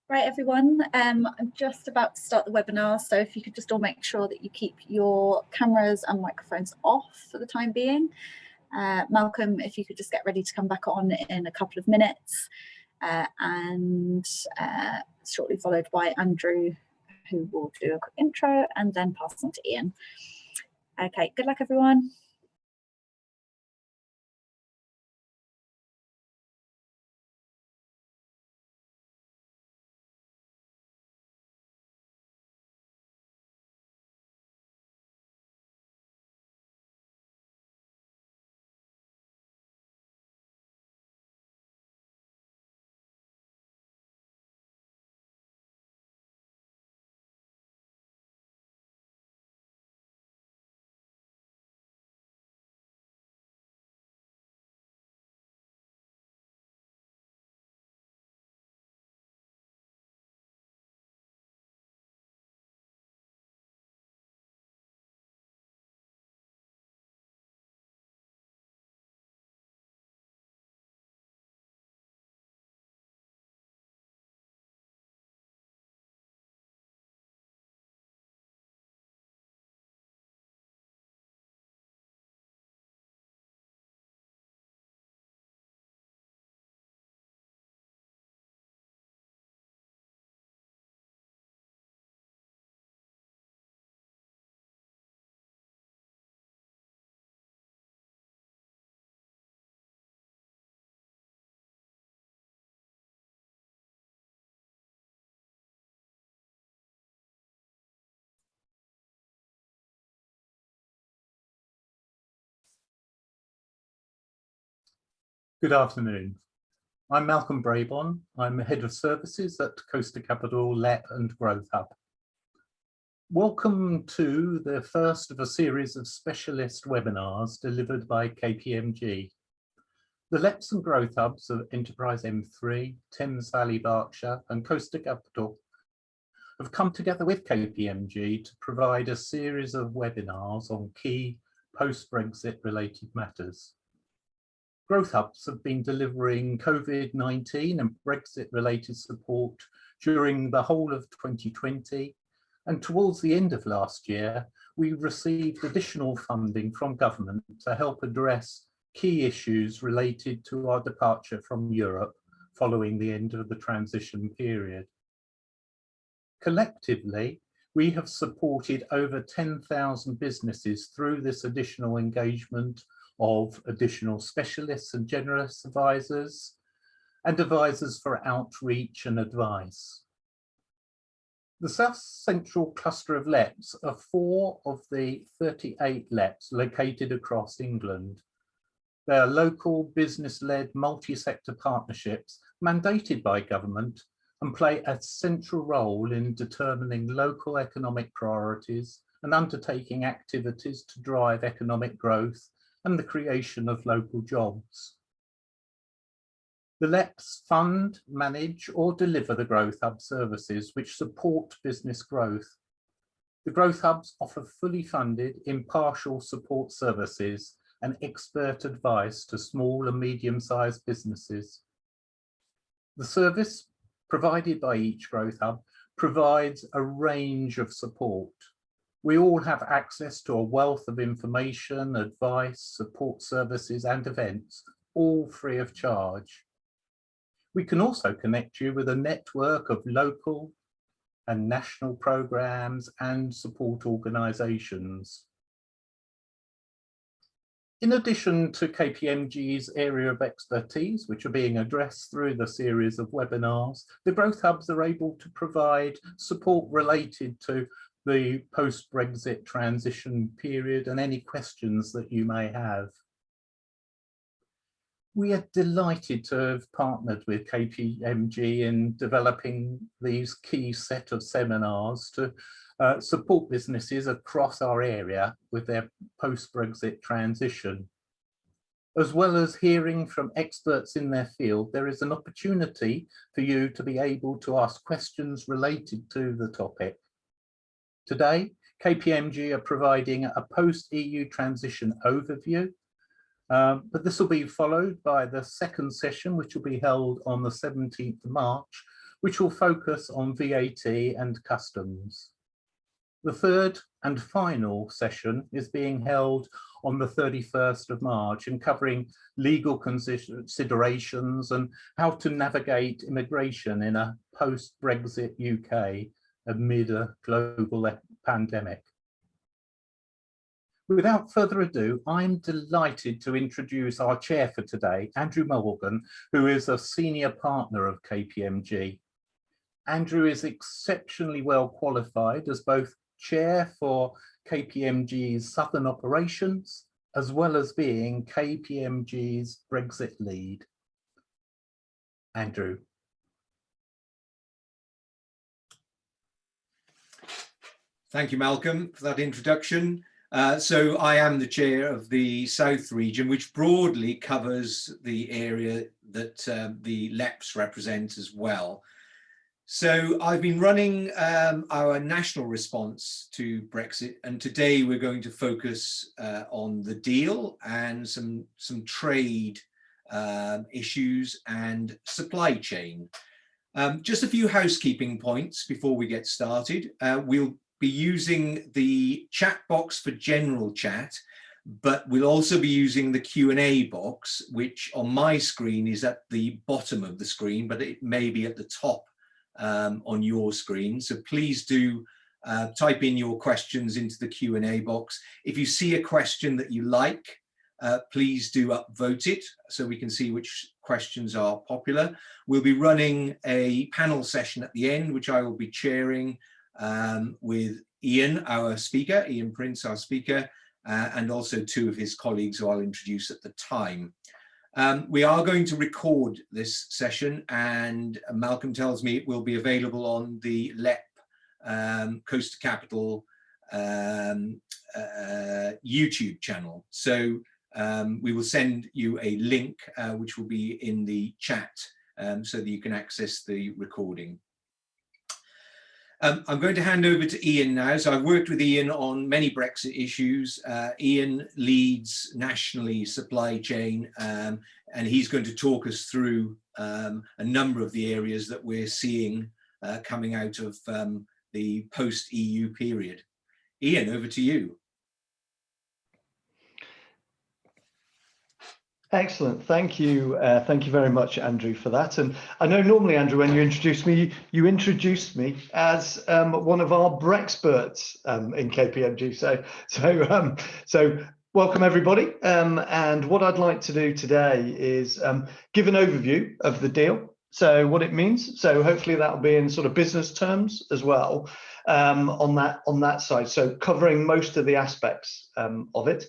Right, everyone, I'm just about to start the webinar, so if you could just all make sure that you keep your cameras and microphones off for the time being. Malcolm, if you could just get ready to come back on in a couple of minutes, and shortly followed by Andrew, who will do a quick intro and then pass on to Ian. Okay, good luck, everyone. Good afternoon. I'm Malcolm Braybon. I'm the Head of Services at Coaster Capital LEP and Growth Hub. Welcome to the first of a series of specialist webinars delivered by KPMG. The LEPs and Growth Hubs of Enterprise M3, Thames Valley Berkshire and Coaster Capital have come together with KPMG to provide a series of webinars on key post-Brexit related matters. Growth Hubs have been delivering COVID-19 and Brexit-related support during the whole of 2020, and towards the end of last year, we received additional funding from government to help address key issues related to our departure from Europe following the end of the transition period. Collectively, we have supported over 10,000 businesses through this additional engagement of additional specialists and generous advisors and advisors for outreach and advice. The South Central cluster of LEPs are 4 of the 38 LEPs located across England. They are local business-led multi-sector partnerships mandated by government and play a central role in determining local economic priorities and undertaking activities to drive economic growth and the creation of local jobs. The LEPs fund, manage or deliver the Growth Hub services which support business growth. The Growth Hubs offer fully funded, impartial support services and expert advice to small and medium-sized businesses. The service provided by each Growth Hub provides a range of support. We all have access to a wealth of information, advice, support services and events, all free of charge. We can also connect you with a network of local and national programs and support organisations. In addition to KPMG's area of expertise, which are being addressed through the series of webinars, the Growth Hubs are able to provide support related to the post-Brexit transition period and any questions that you may have. We are delighted to have partnered with KPMG in developing these key set of seminars to support businesses across our area with their post-Brexit transition. As well as hearing from experts in their field, there is an opportunity for you to be able to ask questions related to the topic. Today, KPMG are providing a post-EU transition overview, but this will be followed by the second session, which will be held on the 17th of March, which will focus on VAT and customs. The third and final session is being held on the 31st of March and covering legal considerations and how to navigate immigration in a post-Brexit UK amid a global pandemic. Without further ado, I'm delighted to introduce our chair for today, Andrew Morgan, who is a senior partner of KPMG. Andrew is exceptionally well qualified as both chair for KPMG's Southern operations, as well as being KPMG's Brexit lead. Andrew. Thank you, Malcolm, for that introduction. So I am the chair of the South region, which broadly covers the area that the LEPs represent as well. So I've been running our national response to Brexit, and today we're going to focus on the deal and some trade issues and supply chain. Just a few housekeeping points before we get started. We'll be using the chat box for general chat, but we'll also be using the Q&A box, which on my screen is at the bottom of the screen, but it may be at the top on your screen. So please do type in your questions into the Q&A box. If you see a question that you like, please do upvote it so we can see which questions are popular. We'll be running a panel session at the end, which I will be chairing with Ian, our speaker, Ian Prince, our speaker, and also two of his colleagues who I'll introduce at the time. We are going to record this session, and Malcolm tells me it will be available on the LEP Coast to Capital YouTube channel. So we will send you a link which will be in the chat so that you can access the recording. I'm going to hand over to Ian now. So I've worked with Ian on many Brexit issues. Ian leads nationally supply chain, and he's going to talk us through a number of the areas that we're seeing coming out of the post-EU period. Ian, over to you. Excellent. Thank you. Thank you very much, Andrew, for that. And I know normally, Andrew, when you introduced me as one of our Brexperts in KPMG. So welcome, everybody. And what I'd like to do today is give an overview of the deal. So what it means. So hopefully that'll be in sort of business terms as well on that side. So covering most of the aspects of it.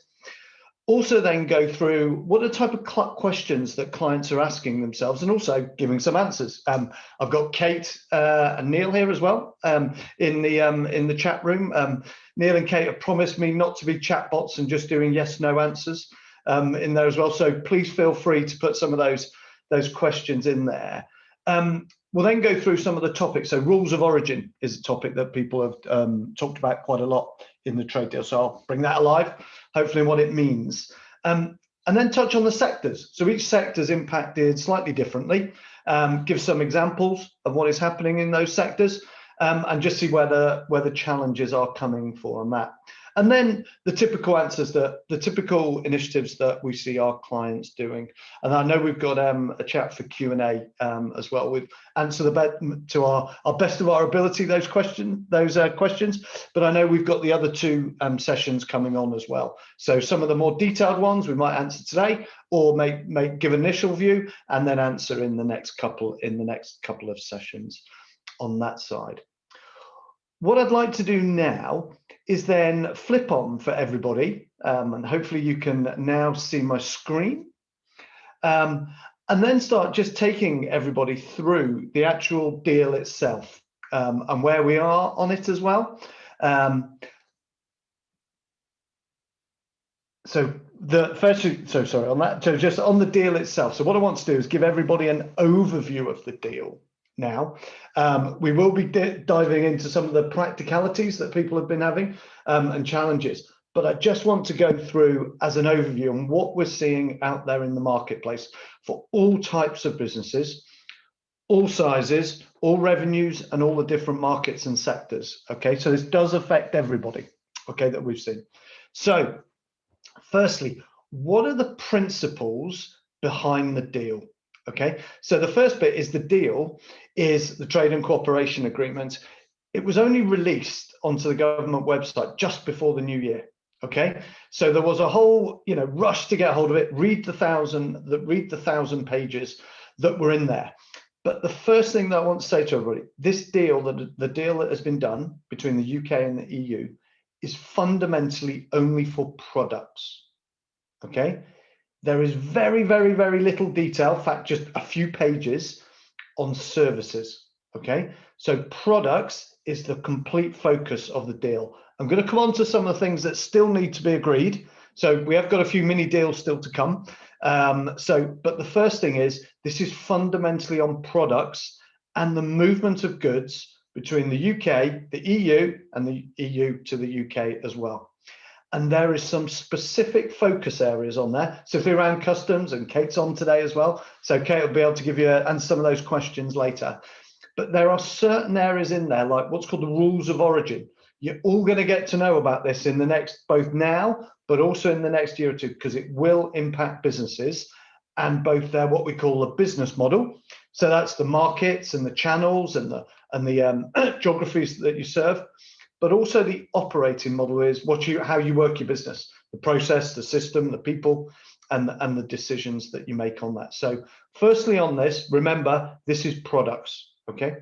Also then go through what are the type of questions that clients are asking themselves, and also giving some answers. I've got Kate and Neil here as well in the chat room. Neil and Kate have promised me not to be chatbots and just doing yes/no answers in there as well. So please feel free to put some of those questions in there. We'll then go through some of the topics. So rules of origin is a topic that people have talked about quite a lot in the trade deal. So I'll bring that alive, hopefully what it means. And then touch on the sectors. So each sector is impacted slightly differently. Give some examples of what is happening in those sectors and just see where the challenges are coming from that. And then the typical answers, the typical initiatives that we see our clients doing. And I know we've got a chat for Q&A as well. We've answered to our best of our ability those questions. But I know we've got the other two sessions coming on as well. So some of the more detailed ones we might answer today, or give initial view and then answer in the next couple of sessions on that side. What I'd like to do now is then flip on for everybody, and hopefully you can now see my screen, and then start just taking everybody through the actual deal itself and where we are on it as well. So just on the deal itself. So what I want to do is give everybody an overview of the deal. Now, we will be diving into some of the practicalities that people have been having and challenges, but I just want to go through as an overview on what we're seeing out there in the marketplace for all types of businesses, all sizes, all revenues, and all the different markets and sectors. Okay, so this does affect everybody, okay, that we've seen. So firstly, what are the principles behind the deal? Okay, so the first bit is the deal is the trade and cooperation agreement. It was only released onto the government website just before the new year. Okay, so there was a whole, rush to get hold of it. Read the 1,000 pages that were in there. But the first thing that I want to say to everybody, this deal, the deal that has been done between the UK and the EU, is fundamentally only for products. Okay, there is very, very, very little detail, in fact, just a few pages on services. Okay, so products is the complete focus of the deal. I'm going to come on to some of the things that still need to be agreed. So we have got a few mini deals still to come. But the first thing is, this is fundamentally on products and the movement of goods between the UK, the EU, and the EU to the UK as well. And there is some specific focus areas on there, simply around customs, and Kate's on today as well. So Kate will be able to give you answer some of those questions later. But there are certain areas in there, like what's called the rules of origin. You're all going to get to know about this in the next, both now, but also in the next year or two, because it will impact businesses and both their what we call a business model. So that's the markets and the channels and the geographies that you serve, but also the operating model is how you work your business, the process, the system, the people, and the decisions that you make on that. So firstly on this, remember, this is products, okay?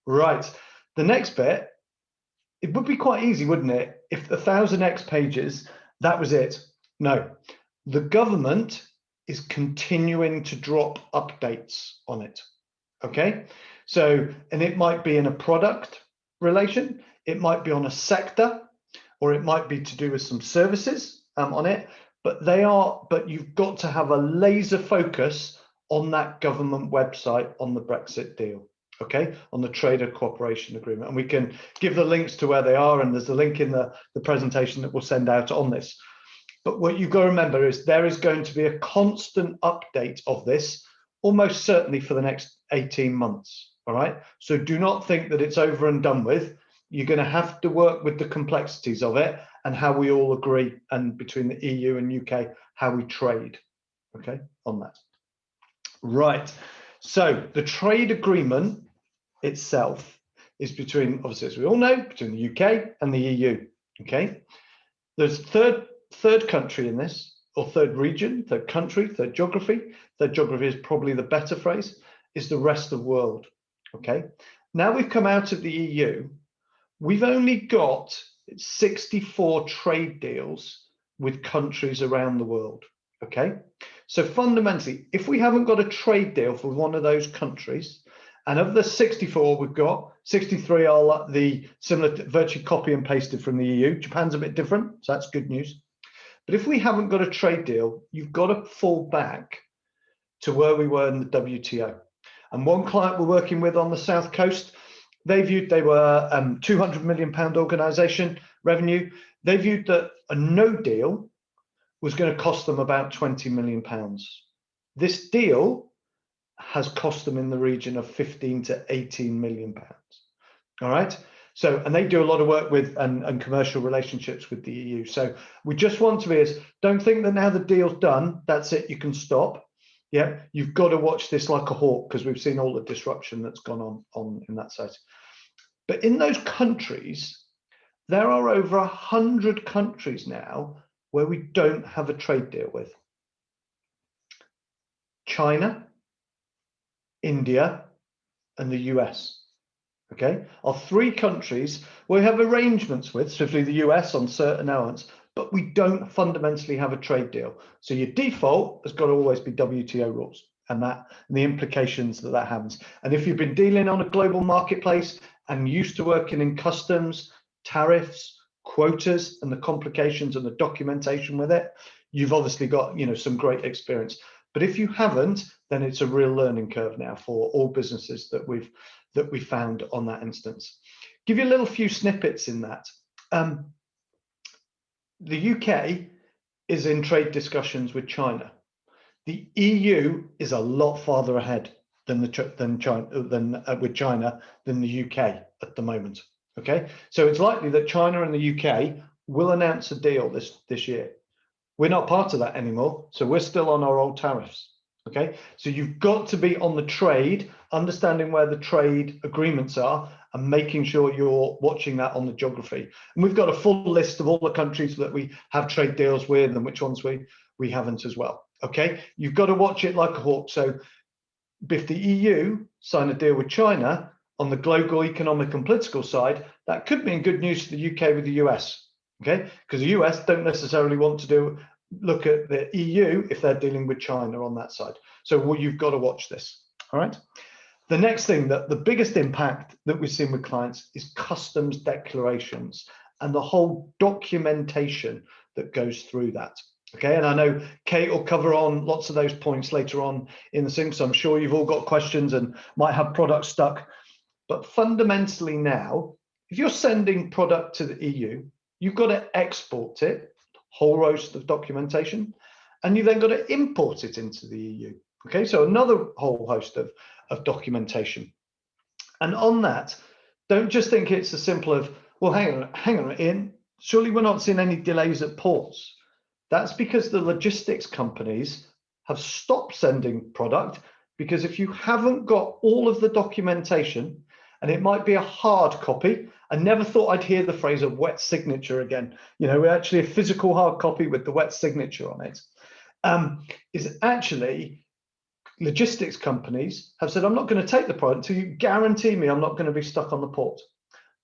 Right, the next bit, it would be quite easy, wouldn't it? If the 1,000 pages, that was it. No, the government is continuing to drop updates on it, okay? So, and it might be in a product relation, it might be on a sector, or it might be to do with some services on it, but you've got to have a laser focus on that government website on the Brexit deal, okay, on the Trader Cooperation Agreement. And we can give the links to where they are, and there's a link in the presentation that we'll send out on this. But what you've got to remember is there is going to be a constant update of this, almost certainly for the next 18 months, all right? So do not think that it's over and done with. You're going to have to work with the complexities of it and how we all agree, and between the EU and UK, how we trade, okay, on that. Right, so the trade agreement itself is between, obviously, as we all know, between the UK and the EU, okay? There's third country in this, or third region, third country, third geography. Third geography is probably the better phrase, is the rest of the world, okay? Now we've come out of the EU, we've only got 64 trade deals with countries around the world, okay? So fundamentally, if we haven't got a trade deal for one of those countries, and of the 64 we've got, 63 are the similar, virtually copy and pasted from the EU. Japan's a bit different, so that's good news. But if we haven't got a trade deal, you've got to fall back to where we were in the WTO. And one client we're working with on the South Coast, they were £200 million organisation revenue. They viewed that a no deal was going to cost them about £20 million. This deal has cost them in the region of 15 to 18 million pounds. All right. So, and they do a lot of work with and commercial relationships with the EU. So we just want to be don't think that now the deal's done, that's it, you can stop. Yeah, you've got to watch this like a hawk, because we've seen all the disruption that's gone on in that side. But in those countries, there are over 100 countries now where we don't have a trade deal with. China, India, and the US. Okay, are 3 countries we have arrangements with, specifically the US on certain elements, but we don't fundamentally have a trade deal. So your default has got to always be WTO rules, and the implications that happens. And if you've been dealing on a global marketplace and used to working in customs, tariffs, quotas, and the complications and the documentation with it, you've obviously got some great experience. But if you haven't, then it's a real learning curve now for all businesses that we found on that instance. Give you a little few snippets in that. The UK is in trade discussions with China. The EU is a lot farther ahead with China than the UK at the moment. Okay, so it's likely that China and the UK will announce a deal this year. We're not part of that anymore, so we're still on our old tariffs. Okay, so you've got to be on the trade, understanding where the trade agreements are and making sure you're watching that on the geography. And we've got a full list of all the countries that we have trade deals with and which ones we haven't as well. Okay, you've got to watch it like a hawk. So if the EU sign a deal with China on the global economic and political side, that could mean good news for the UK with the US. Okay, because the US don't necessarily want to look at the EU if they're dealing with China on that side. So you've got to watch this. All right. The next thing, that the biggest impact that we've seen with clients is customs declarations and the whole documentation that goes through that. Okay, and I know Kate will cover on lots of those points later on in the thing, so I'm sure you've all got questions and might have products stuck. But fundamentally now, if you're sending product to the EU, you've got to export it, whole host of documentation, and you then got to import it into the EU. Okay, so another whole host of documentation. And on that, don't just think it's as simple of, well, hang on, Ian, surely we're not seeing any delays at ports. That's because the logistics companies have stopped sending product, because if you haven't got all of the documentation, and it might be a hard copy, I never thought I'd hear the phrase of wet signature again. You know, we're actually a physical hard copy with the wet signature on it. Is actually logistics companies have said, I'm not going to take the product until you guarantee me I'm not going to be stuck on the port.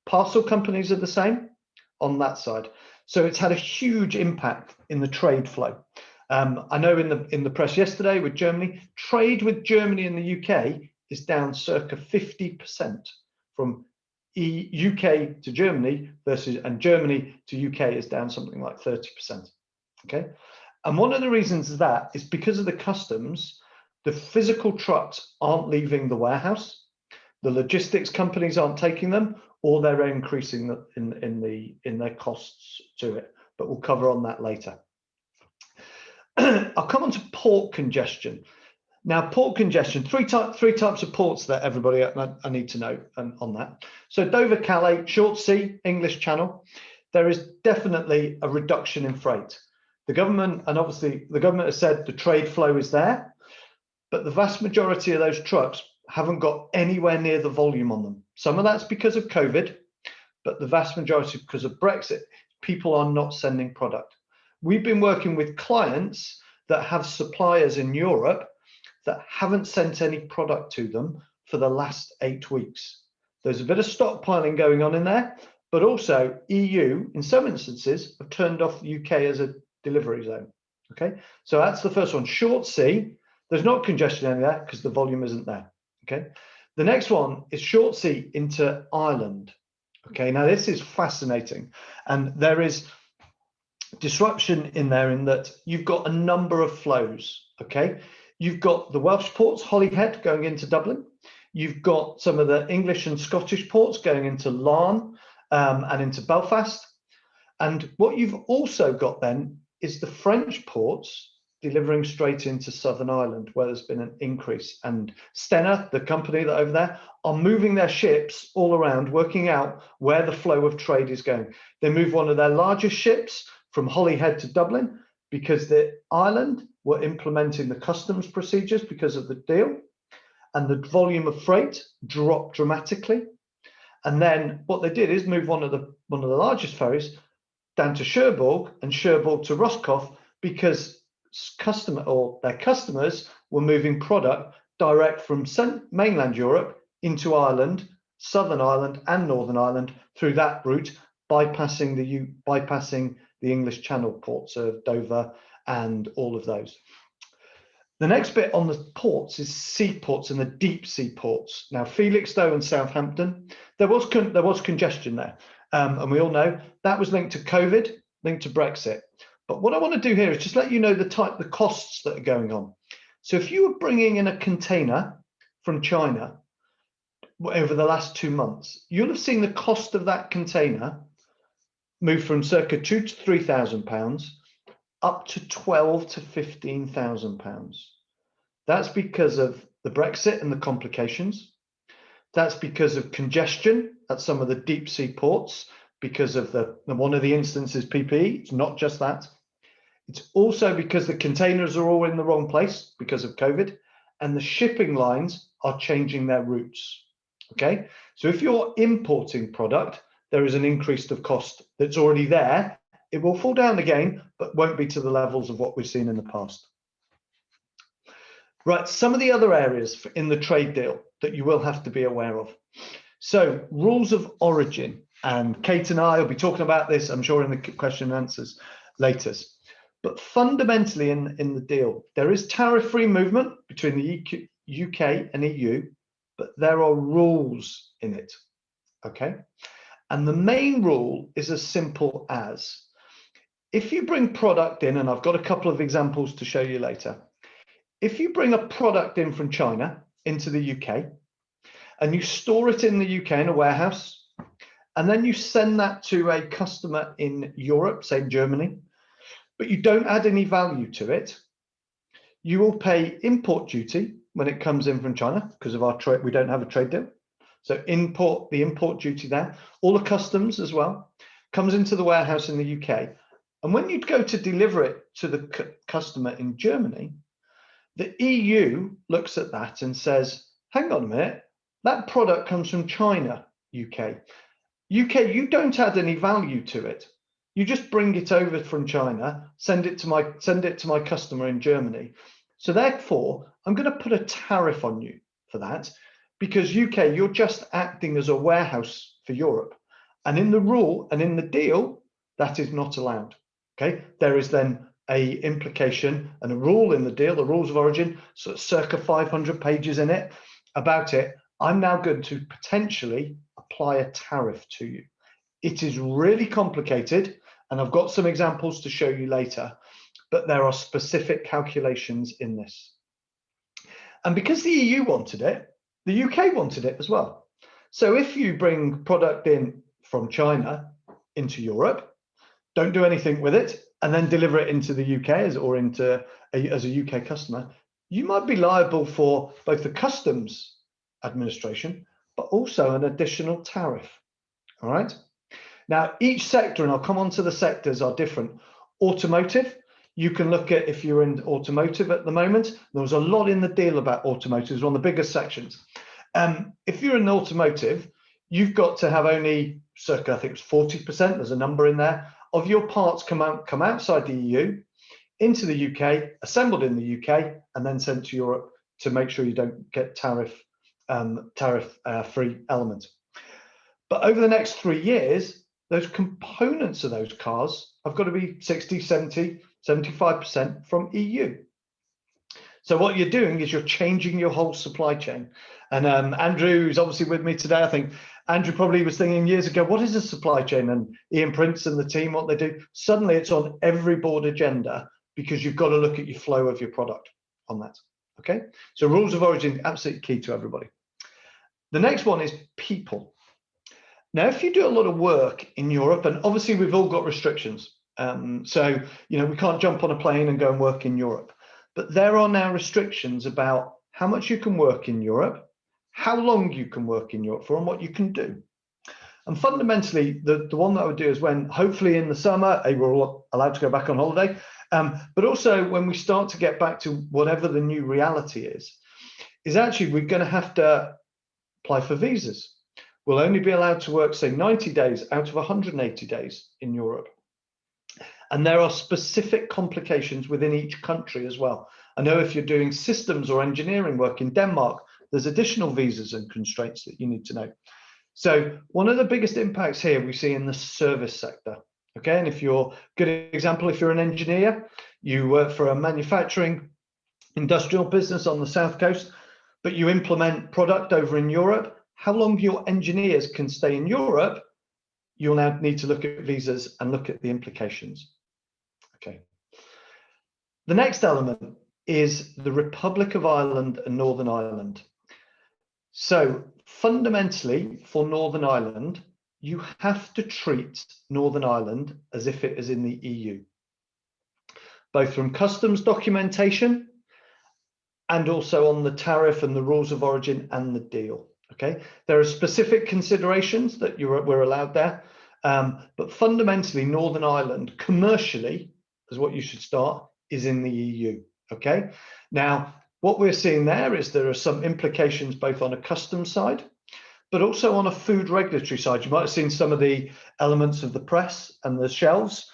Parcel companies are the same on that side. So it's had a huge impact in the trade flow. I know in the press yesterday with Germany, trade with Germany and the UK is down circa 50% from UK to Germany versus, and Germany to UK is down something like 30%. Okay, and one of the reasons that is because of the customs. The physical trucks aren't leaving the warehouse. The logistics companies aren't taking them, or they're increasing in their costs to it. But we'll cover on that later. I'll come on to port congestion. Now, port congestion, three types of ports that everybody I need to know on that. So Dover, Calais, short sea, English Channel. There is definitely a reduction in freight. The government, and obviously the government has said the trade flow is there, but the vast majority of those trucks haven't got anywhere near the volume on them. Some of that's because of COVID, but the vast majority because of Brexit. People are not sending product. We've been working with clients that have suppliers in Europe that haven't sent any product to them for the last 8 weeks. There's a bit of stockpiling going on in there, but also EU, in some instances, have turned off the UK as a delivery zone. Okay, so that's the first one. Short sea. There's not congestion in there because the volume isn't there. Okay. The next one is short sea into Ireland. Okay. Now this is fascinating, and there is disruption in there in that you've got a number of flows. Okay. You've got the Welsh ports, Holyhead, going into Dublin. You've got some of the English and Scottish ports going into Larne and into Belfast. And what you've also got then is the French ports delivering straight into Southern Ireland, where there's been an increase. And Stena, the company that over there, are moving their ships all around, working out where the flow of trade is going. They move one of their largest ships from Holyhead to Dublin because the Ireland were implementing the customs procedures because of the deal, and the volume of freight dropped dramatically. And then what they did is move one of the largest ferries down to Cherbourg and Cherbourg to Roscoff, because their customers were moving product direct from mainland Europe into Ireland, Southern Ireland and Northern Ireland through that route, bypassing the English Channel ports of Dover and all of those. The next bit on the ports is seaports and the deep sea ports. Now, Felixstowe and Southampton, there was congestion there, and we all know that was linked to COVID, linked to Brexit. But what I want to do here is just let you know the costs that are going on. So if you were bringing in a container from China over the last 2 months, you'll have seen the cost of that container move from circa £2,000 to £3,000 up to £12,000 to £15,000. That's because of the Brexit and the complications. That's because of congestion at some of the deep sea ports, because of one of the instances PPE. It's not just that. It's also because the containers are all in the wrong place because of COVID, and the shipping lines are changing their routes. Okay, so if you're importing product, there is an increase of cost that's already there. It will fall down again, but won't be to the levels of what we've seen in the past. Right, some of the other areas in the trade deal that you will have to be aware of. So rules of origin, and Kate and I will be talking about this, I'm sure, in the question and answers later. But fundamentally in the deal, there is tariff-free movement between the UK and EU, but there are rules in it, okay? And the main rule is as simple as, if you bring product in, and I've got a couple of examples to show you later, if you bring a product in from China into the UK, and you store it in the UK in a warehouse, and then you send that to a customer in Europe, say Germany, but you don't add any value to it, you will pay import duty when it comes in from China, because of our trade, we don't have a trade deal. So the import duty there, all the customs as well, comes into the warehouse in the UK. And when you go to deliver it to the customer in Germany, the EU looks at that and says, hang on a minute, that product comes from China, UK. UK, you don't add any value to it. You just bring it over from China, send it to my customer in Germany. So therefore, I'm going to put a tariff on you for that, because UK, you're just acting as a warehouse for Europe. And in the rule and in the deal, that is not allowed. Okay, there is then a implication and a rule in the deal, the rules of origin, so circa 500 pages in it about it. I'm now going to potentially apply a tariff to you. It is really complicated, and I've got some examples to show you later, but there are specific calculations in this. And because the EU wanted it, the UK wanted it as well. So if you bring product in from China into Europe, don't do anything with it, and then deliver it into the UK as a UK customer, you might be liable for both the customs administration, but also an additional tariff. All right. Now, each sector, and I'll come on to the sectors, are different. Automotive, you can look at, if you're in automotive at the moment, there was a lot in the deal about automotive, it's one of the biggest sections. If you're in automotive, you've got to have only circa, I think it's 40%, there's a number in there, of your parts come outside the EU, into the UK, assembled in the UK, and then sent to Europe to make sure you don't get tariff-free element. But over the next 3 years, those components of those cars have got to be 60, 70, 75% from EU. So what you're doing is you're changing your whole supply chain. And Andrew, who's obviously with me today, I think Andrew probably was thinking years ago, what is a supply chain? And Ian Prince and the team, what they do, suddenly it's on every board agenda, because you've got to look at your flow of your product on that. Okay, so rules of origin, absolutely key to everybody. The next one is people. Now, if you do a lot of work in Europe, and obviously we've all got restrictions, so we can't jump on a plane and go and work in Europe, but there are now restrictions about how much you can work in Europe, how long you can work in Europe for, and what you can do. And fundamentally, the one that I would do is when, hopefully in the summer, we're all allowed to go back on holiday, but also when we start to get back to whatever the new reality is actually we're going to have to apply for visas. We'll only be allowed to work, say, 90 days out of 180 days in Europe. And there are specific complications within each country as well. I know if you're doing systems or engineering work in Denmark, there's additional visas and constraints that you need to know. So one of the biggest impacts here we see in the service sector. Okay, and if you're, good example, if you're an engineer, you work for a manufacturing industrial business on the South Coast, but you implement product over in Europe, how long your engineers can stay in Europe, you'll now need to look at visas and look at the implications. Okay. The next element is the Republic of Ireland and Northern Ireland. So fundamentally for Northern Ireland, you have to treat Northern Ireland as if it is in the EU, both from customs documentation and also on the tariff and the rules of origin and the deal. Okay, there are specific considerations that we're allowed there, but fundamentally Northern Ireland commercially, is what you should start, is in the EU. Okay, now what we're seeing there is there are some implications both on a customs side, but also on a food regulatory side. You might have seen some of the elements of the press and the shelves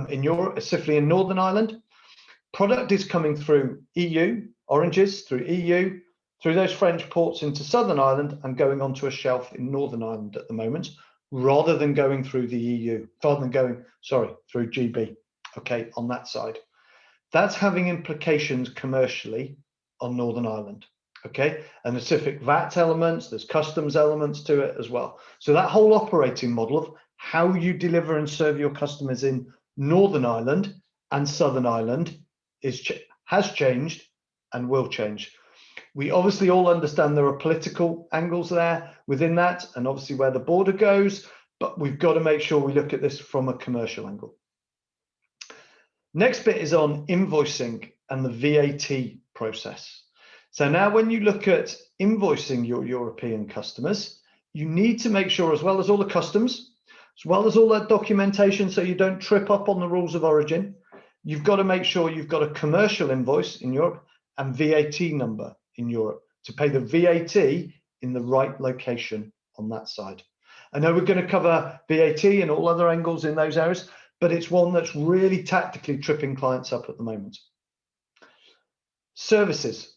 in Europe, specifically in Northern Ireland. Product is coming through EU, oranges through EU, through those French ports into Southern Ireland and going onto a shelf in Northern Ireland at the moment, rather than going through the EU, rather than going, sorry, through GB, okay, on that side. That's having implications commercially on Northern Ireland, okay? And there's specific VAT elements, there's customs elements to it as well. So that whole operating model of how you deliver and serve your customers in Northern Ireland and Southern Ireland has changed and will change. We obviously all understand there are political angles there within that, and obviously where the border goes, but we've got to make sure we look at this from a commercial angle. Next bit is on invoicing and the VAT process. So now when you look at invoicing your European customers, you need to make sure, as well as all the customs, as well as all that documentation, so you don't trip up on the rules of origin, you've got to make sure you've got a commercial invoice in Europe and VAT number in Europe to pay the VAT in the right location on that side. I know we're going to cover VAT and all other angles in those areas, but it's one that's really tactically tripping clients up at the moment. Services.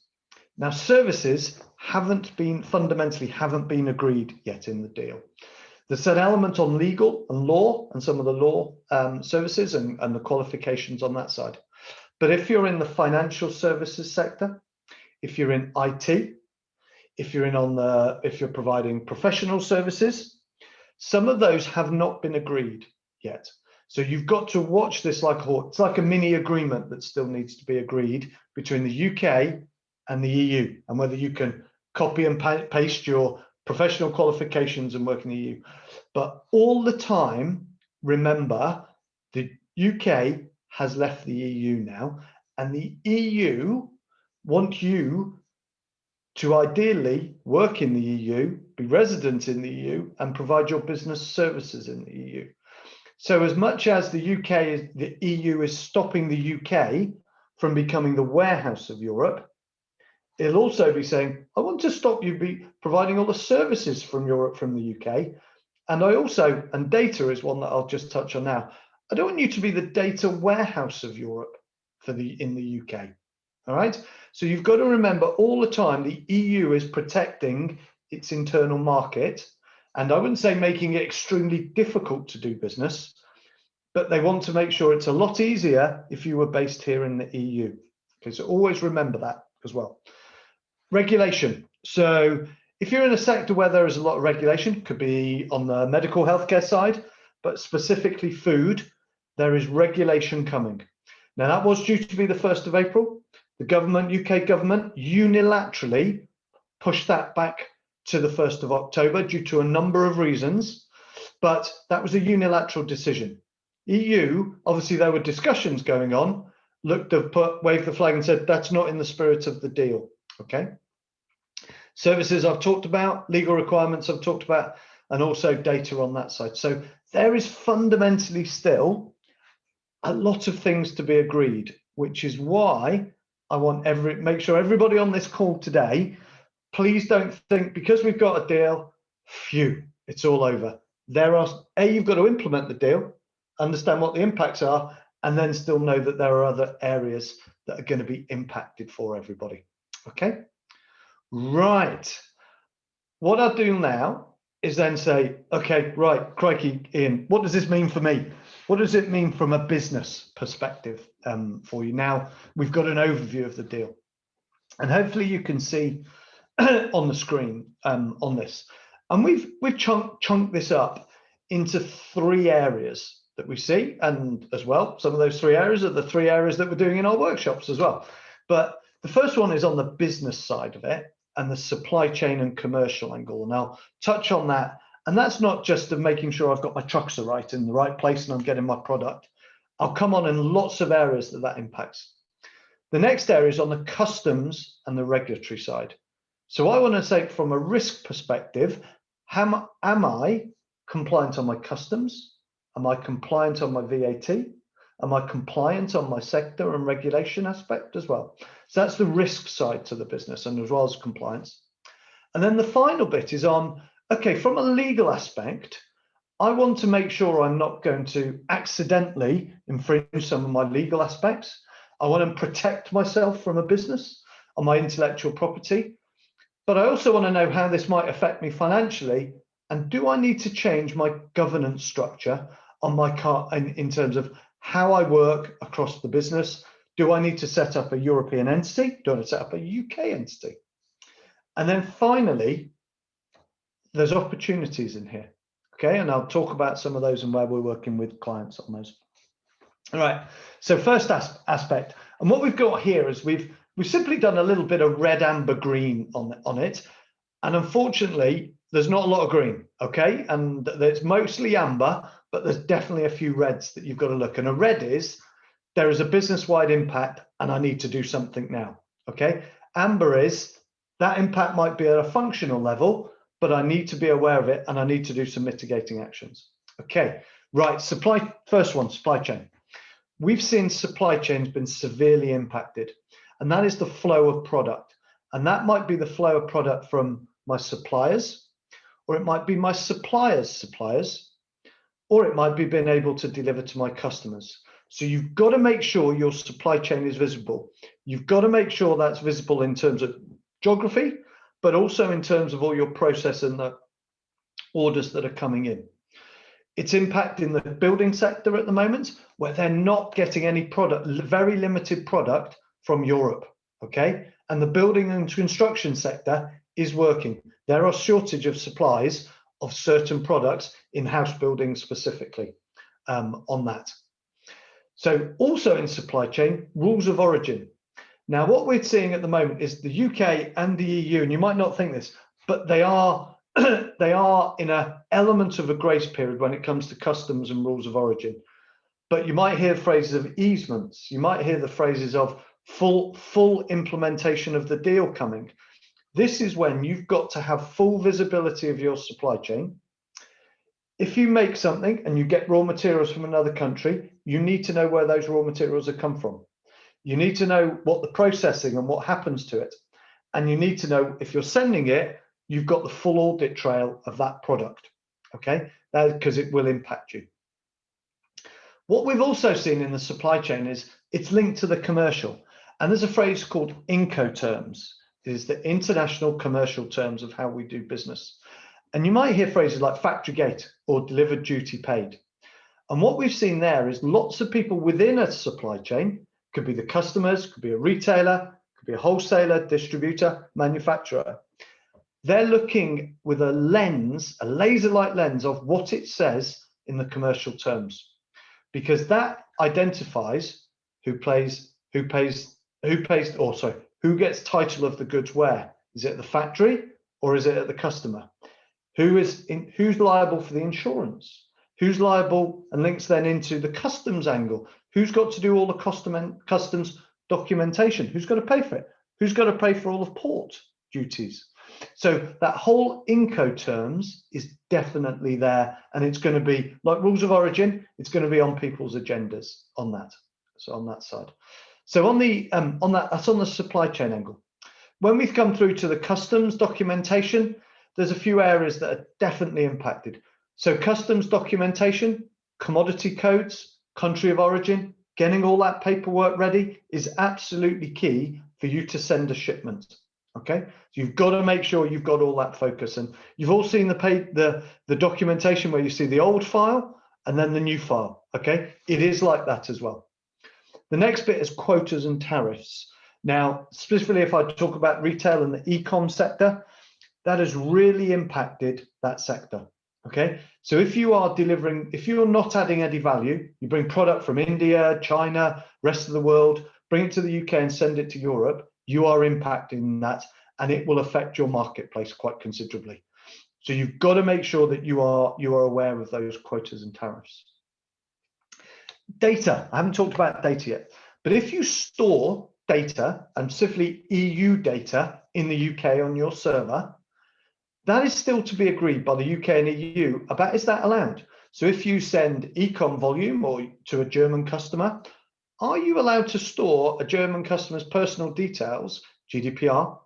Now, services fundamentally haven't been agreed yet in the deal. There's an element on legal and law and some of the law services and the qualifications on that side. But if you're in the financial services sector, if you're in IT, if you're providing professional services, some of those have not been agreed yet. So you've got to watch this it's like a mini agreement that still needs to be agreed between the UK and the EU, and whether you can copy and paste your professional qualifications and work in the EU. But all the time, remember, the UK has left the EU now, and the EU want you to ideally work in the EU, be resident in the EU, and provide your business services in the EU. So as much as the EU is stopping the UK from becoming the warehouse of Europe, it'll also be saying, I want to stop you providing all the services from Europe from the UK. And data is one that I'll just touch on now. I don't want you to be the data warehouse of Europe in the UK. All right. So you've got to remember all the time the EU is protecting its internal market. And I wouldn't say making it extremely difficult to do business, but they want to make sure it's a lot easier if you were based here in the EU. Okay, so always remember that as well. Regulation. So if you're in a sector where there is a lot of regulation, could be on the medical healthcare side, but specifically food, there is regulation coming. Now that was due to be the 1st of April. The government, UK government, unilaterally pushed that back to the 1st of October due to a number of reasons, but that was a unilateral decision. EU, obviously there were discussions going on, waved the flag and said, that's not in the spirit of the deal, okay? Services I've talked about, legal requirements I've talked about, and also data on that side. So there is fundamentally still a lot of things to be agreed, which is why I want make sure everybody on this call today, please don't think because we've got a deal, phew, it's all over. You've got to implement the deal, understand what the impacts are, and then still know that there are other areas that are going to be impacted for everybody. Okay, right. What I'll do now is then say, okay, right, crikey, Ian, what does this mean for me? What does it mean from a business perspective for you? Now we've got an overview of the deal, and hopefully you can see on the screen on this. And we've chunked this up into 3 areas that we see, and as well, some of those 3 areas are the 3 areas that we're doing in our workshops as well. But the first one is on the business side of it and the supply chain and commercial angle, and I'll touch on that. And that's not just of making sure I've got my trucks right in the right place and I'm getting my product. I'll come on in lots of areas that impacts. The next area is on the customs and the regulatory side. So I want to say from a risk perspective, am I compliant on my customs? Am I compliant on my VAT? Am I compliant on my sector and regulation aspect as well? So that's the risk side to the business, and as well as compliance. And then the final bit is on, okay, from a legal aspect, I want to make sure I'm not going to accidentally infringe some of my legal aspects. I want to protect myself from a business on my intellectual property, but I also want to know how this might affect me financially. And do I need to change my governance structure on my car in terms of how I work across the business? Do I need to set up a European entity? Do I need to set up a UK entity? And then finally, there's opportunities in here. Okay, and I'll talk about some of those and where we're working with clients on those. All right, so first aspect, and what we've got here is we've simply done a little bit of red, amber, green on it, and unfortunately there's not a lot of green, okay, and it's mostly amber, but there's definitely a few reds that you've got to look. And a red is there is a business-wide impact and I need to do something now. Okay, amber is that impact might be at a functional level, but I need to be aware of it and I need to do some mitigating actions. Okay, right, first one, supply chain. We've seen supply chains been severely impacted, and that is the flow of product. And that might be the flow of product from my suppliers, or it might be my suppliers' suppliers, or it might be being able to deliver to my customers. So you've got to make sure your supply chain is visible. You've got to make sure that's visible in terms of geography, but also in terms of all your process and the orders that are coming in. It's impacting the building sector at the moment, where they're not getting any product, very limited product from Europe, okay? And the building and construction sector is working. There are shortage of supplies of certain products in house building specifically on that. So also in supply chain, rules of origin. Now, what we're seeing at the moment is the UK and the EU, and you might not think this, but they are they are in an element of a grace period when it comes to customs and rules of origin. But you might hear phrases of easements. You might hear the phrases of full implementation of the deal coming. This is when you've got to have full visibility of your supply chain. If you make something and you get raw materials from another country, you need to know where those raw materials have come from. You need to know what the processing and what happens to it. And you need to know if you're sending it, you've got the full audit trail of that product, okay? Because it will impact you. What we've also seen in the supply chain is it's linked to the commercial. And there's a phrase called Incoterms. It is the international commercial terms of how we do business. And you might hear phrases like factory gate or delivered duty paid. And what we've seen there is lots of people within a supply chain, could be the customers, could be a retailer, could be a wholesaler, distributor, manufacturer. They're looking with a lens, a laser-like lens of what it says in the commercial terms, because that identifies who gets title of the goods where. Is it the factory or is it at the customer? Who's liable for the insurance? Who's liable, and links then into the customs angle? Who's got to do all the customs documentation? Who's got to pay for it? Who's got to pay for all the port duties? So that whole Incoterms is definitely there, and it's going to be like rules of origin. It's going to be on people's agendas on that. So on that side. So on that's on the supply chain angle. When we've come through to the customs documentation, there's a few areas that are definitely impacted. So customs documentation, commodity codes, country of origin, getting all that paperwork ready is absolutely key for you to send a shipment. Okay, so you've got to make sure you've got all that focus, and you've all seen the documentation where you see the old file and then the new file. Okay, it is like that as well. The next bit is quotas and tariffs. Now, specifically, if I talk about retail and the e-com sector, that has really impacted that sector. Okay, so if you are delivering, if you're not adding any value, you bring product from India, China, rest of the world, bring it to the UK and send it to Europe, you are impacting that, and it will affect your marketplace quite considerably. So you've got to make sure that you are aware of those quotas and tariffs. Data, I haven't talked about data yet, but if you store data, and specifically EU data in the UK on your server, that is still to be agreed by the UK and EU about, is that allowed? So if you send econ volume or to a German customer, are you allowed to store a German customer's personal details, GDPR,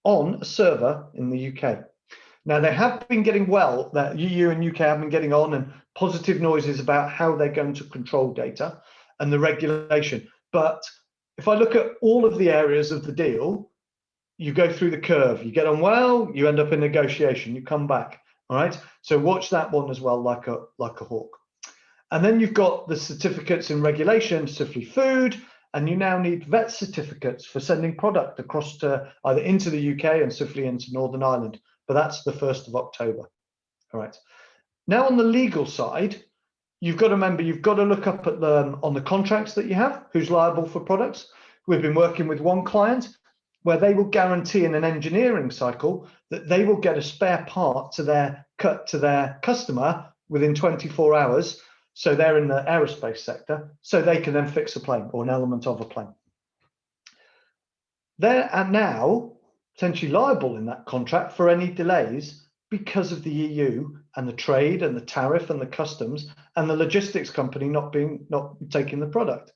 on a server in the UK? Now, they have been getting well, that EU and UK have been getting on, and positive noises about how they're going to control data and the regulation. But if I look at all of the areas of the deal, you go through the curve, you get on well, you end up in negotiation, you come back. All right. So watch that one as well, like a hawk. And then you've got the certificates and regulations, specifically food, and you now need vet certificates for sending product across to either into the UK and specifically into Northern Ireland. But that's the 1st of October. All right. Now on the legal side, you've got to remember, you've got to look up at on the contracts that you have, who's liable for products. We've been working with one client where they will guarantee in an engineering cycle that they will get a spare part to their customer within 24 hours. So they're in the aerospace sector, so they can then fix a plane or an element of a plane. They are now potentially liable in that contract for any delays because of the EU and the trade and the tariff and the customs and the logistics company not taking the product.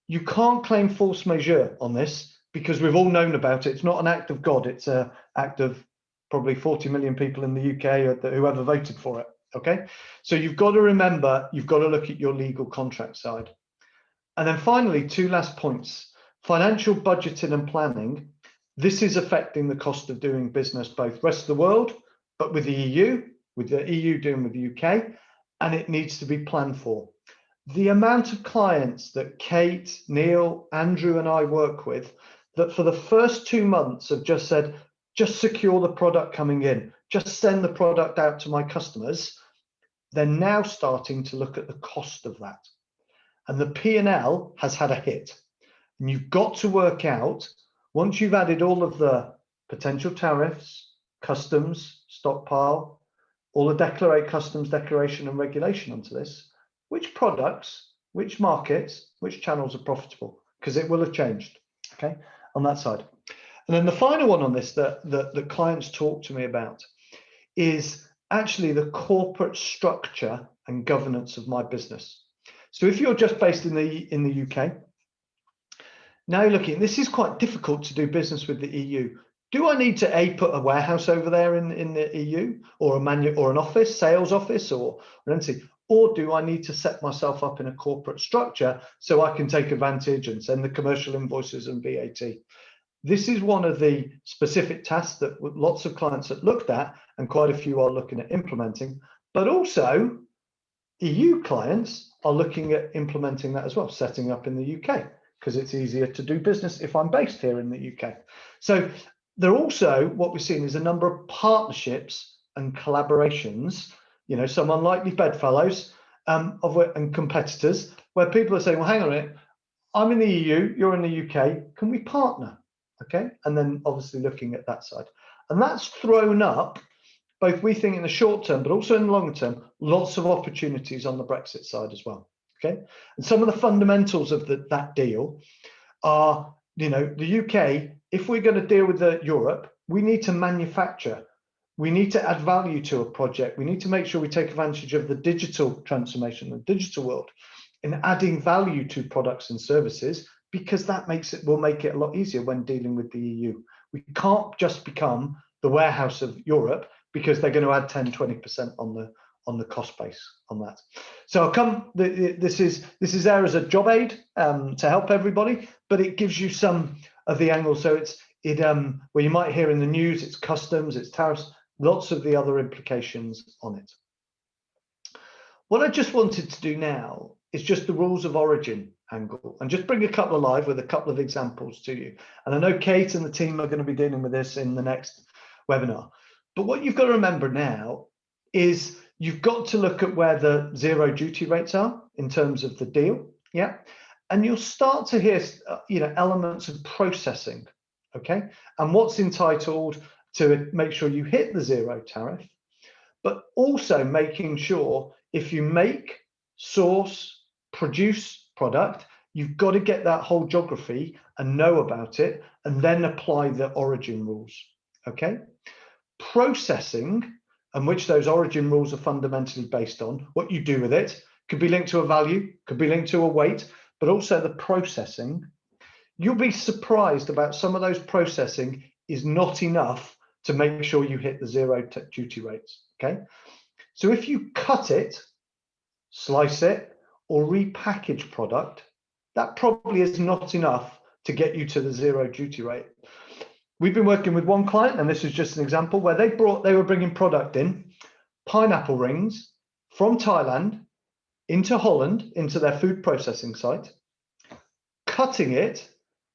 You can't claim force majeure on this because we've all known about it. It's not an act of God. It's an act of probably 40 million people in the UK or whoever voted for it. Okay, so you've got to remember, you've got to look at your legal contract side. And then finally, 2 last points. Financial budgeting and planning. This is affecting the cost of doing business, both rest of the world, but with the EU doing with the UK, and it needs to be planned for. The amount of clients that Kate, Neil, Andrew, and I work with that for the first 2 months have just said, just secure the product coming in, just send the product out to my customers, they're now starting to look at the cost of that. And the P&L has had a hit. And you've got to work out, once you've added all of the potential tariffs, customs, stockpile, all the customs declaration and regulation onto this, which products, which markets, which channels are profitable, because it will have changed, okay, on that side. And then the final one on this that clients talk to me about is actually the corporate structure and governance of my business. So if you're just based in the UK, now you're looking, this is quite difficult to do business with the EU. Do I need to put a warehouse over there in the EU, or an office, sales office, or anything? Or do I need to set myself up in a corporate structure so I can take advantage and send the commercial invoices and VAT? This is one of the specific tasks that lots of clients have looked at, and quite a few are looking at implementing, but also EU clients are looking at implementing that as well, setting up in the UK, because it's easier to do business if I'm based here in the UK. So there are also, what we're seeing is a number of partnerships and collaborations, you know, some unlikely bedfellows and competitors, where people are saying, well, hang on a minute, I'm in the EU, you're in the UK, can we partner? Okay, and then obviously looking at that side. And that's thrown up, both we think in the short term, but also in the long term, lots of opportunities on the Brexit side as well. Okay, and some of the fundamentals of that deal are, you know, the UK, if we're going to deal with Europe, we need to manufacture. We need to add value to a project. We need to make sure we take advantage of the digital transformation, the digital world, in adding value to products and services, because that will make it a lot easier when dealing with the EU. We can't just become the warehouse of Europe, because they're going to add 10-20% on the cost base on that. So I'll come. This is there as a job aid to help everybody, but it gives you some of the angles. So where you might hear in the news, it's customs, it's tariffs, lots of the other implications on it. What I just wanted to do now is just the rules of origin angle, and just bring a couple alive with a couple of examples to you. And I know Kate and the team are going to be dealing with this in the next webinar. But what you've got to remember now is you've got to look at where the zero duty rates are in terms of the deal, yeah. And you'll start to hear, you know, elements of processing, okay, and what's entitled to make sure you hit the zero tariff, but also making sure if you make, source, produce product, You've got to get that whole geography and know about it, and then apply the origin rules. Okay? Processing, and which those origin rules are fundamentally based on, what you do with it, could be linked to a value, could be linked to a weight, but also the processing. You'll be surprised about some of those processing is not enough to make sure you hit the zero duty rates. Okay, so if you cut it, slice it, or repackage product, that probably is not enough to get you to the zero duty rate. We've been working with one client, and this is just an example, where they were bringing product in, pineapple rings from Thailand into Holland, into their food processing site, cutting it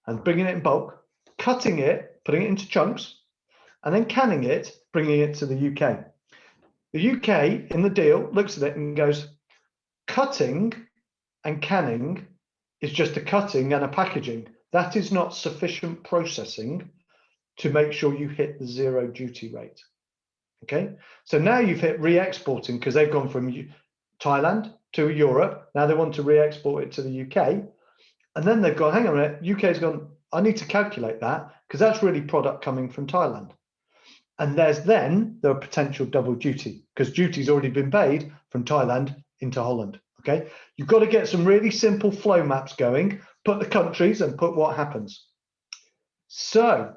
and bringing it in bulk, cutting it, putting it into chunks, and then canning it, bringing it to the UK. The UK in the deal looks at it and goes, cutting and canning is just a cutting and a packaging. That is not sufficient processing to make sure you hit the zero duty rate. Okay, so now you've hit re-exporting, because they've gone from Thailand to Europe. Now they want to re-export it to the UK. And then they've gone, hang on a minute, UK's gone, I need to calculate that, because that's really product coming from Thailand. And there's then the potential double duty, because duty's already been paid from Thailand into Holland. Okay, you've got to get some really simple flow maps going, put the countries and put what happens. So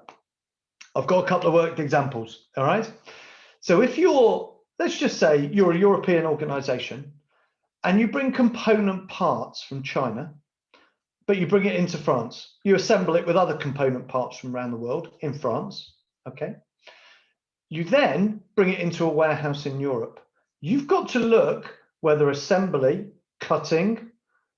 I've got a couple of worked examples. All right. So if you're, let's just say you're a European organization and you bring component parts from China, but you bring it into France, you assemble it with other component parts from around the world in France. Okay. You then bring it into a warehouse in Europe. You've got to look whether assembly, cutting,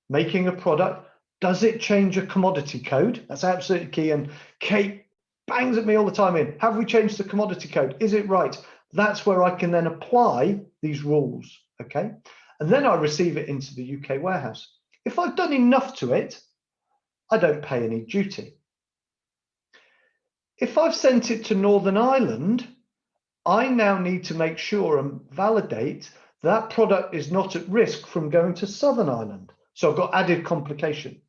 making a product, does it change a commodity code? That's absolutely key. And Kate bangs at me all the time in, have we changed the commodity code? Is it right? That's where I can then apply these rules, okay? And then I receive it into the UK warehouse. If I've done enough to it, I don't pay any duty. If I've sent it to Northern Ireland, I now need to make sure and validate that product is not at risk from going to Southern Ireland. So I've got added complication.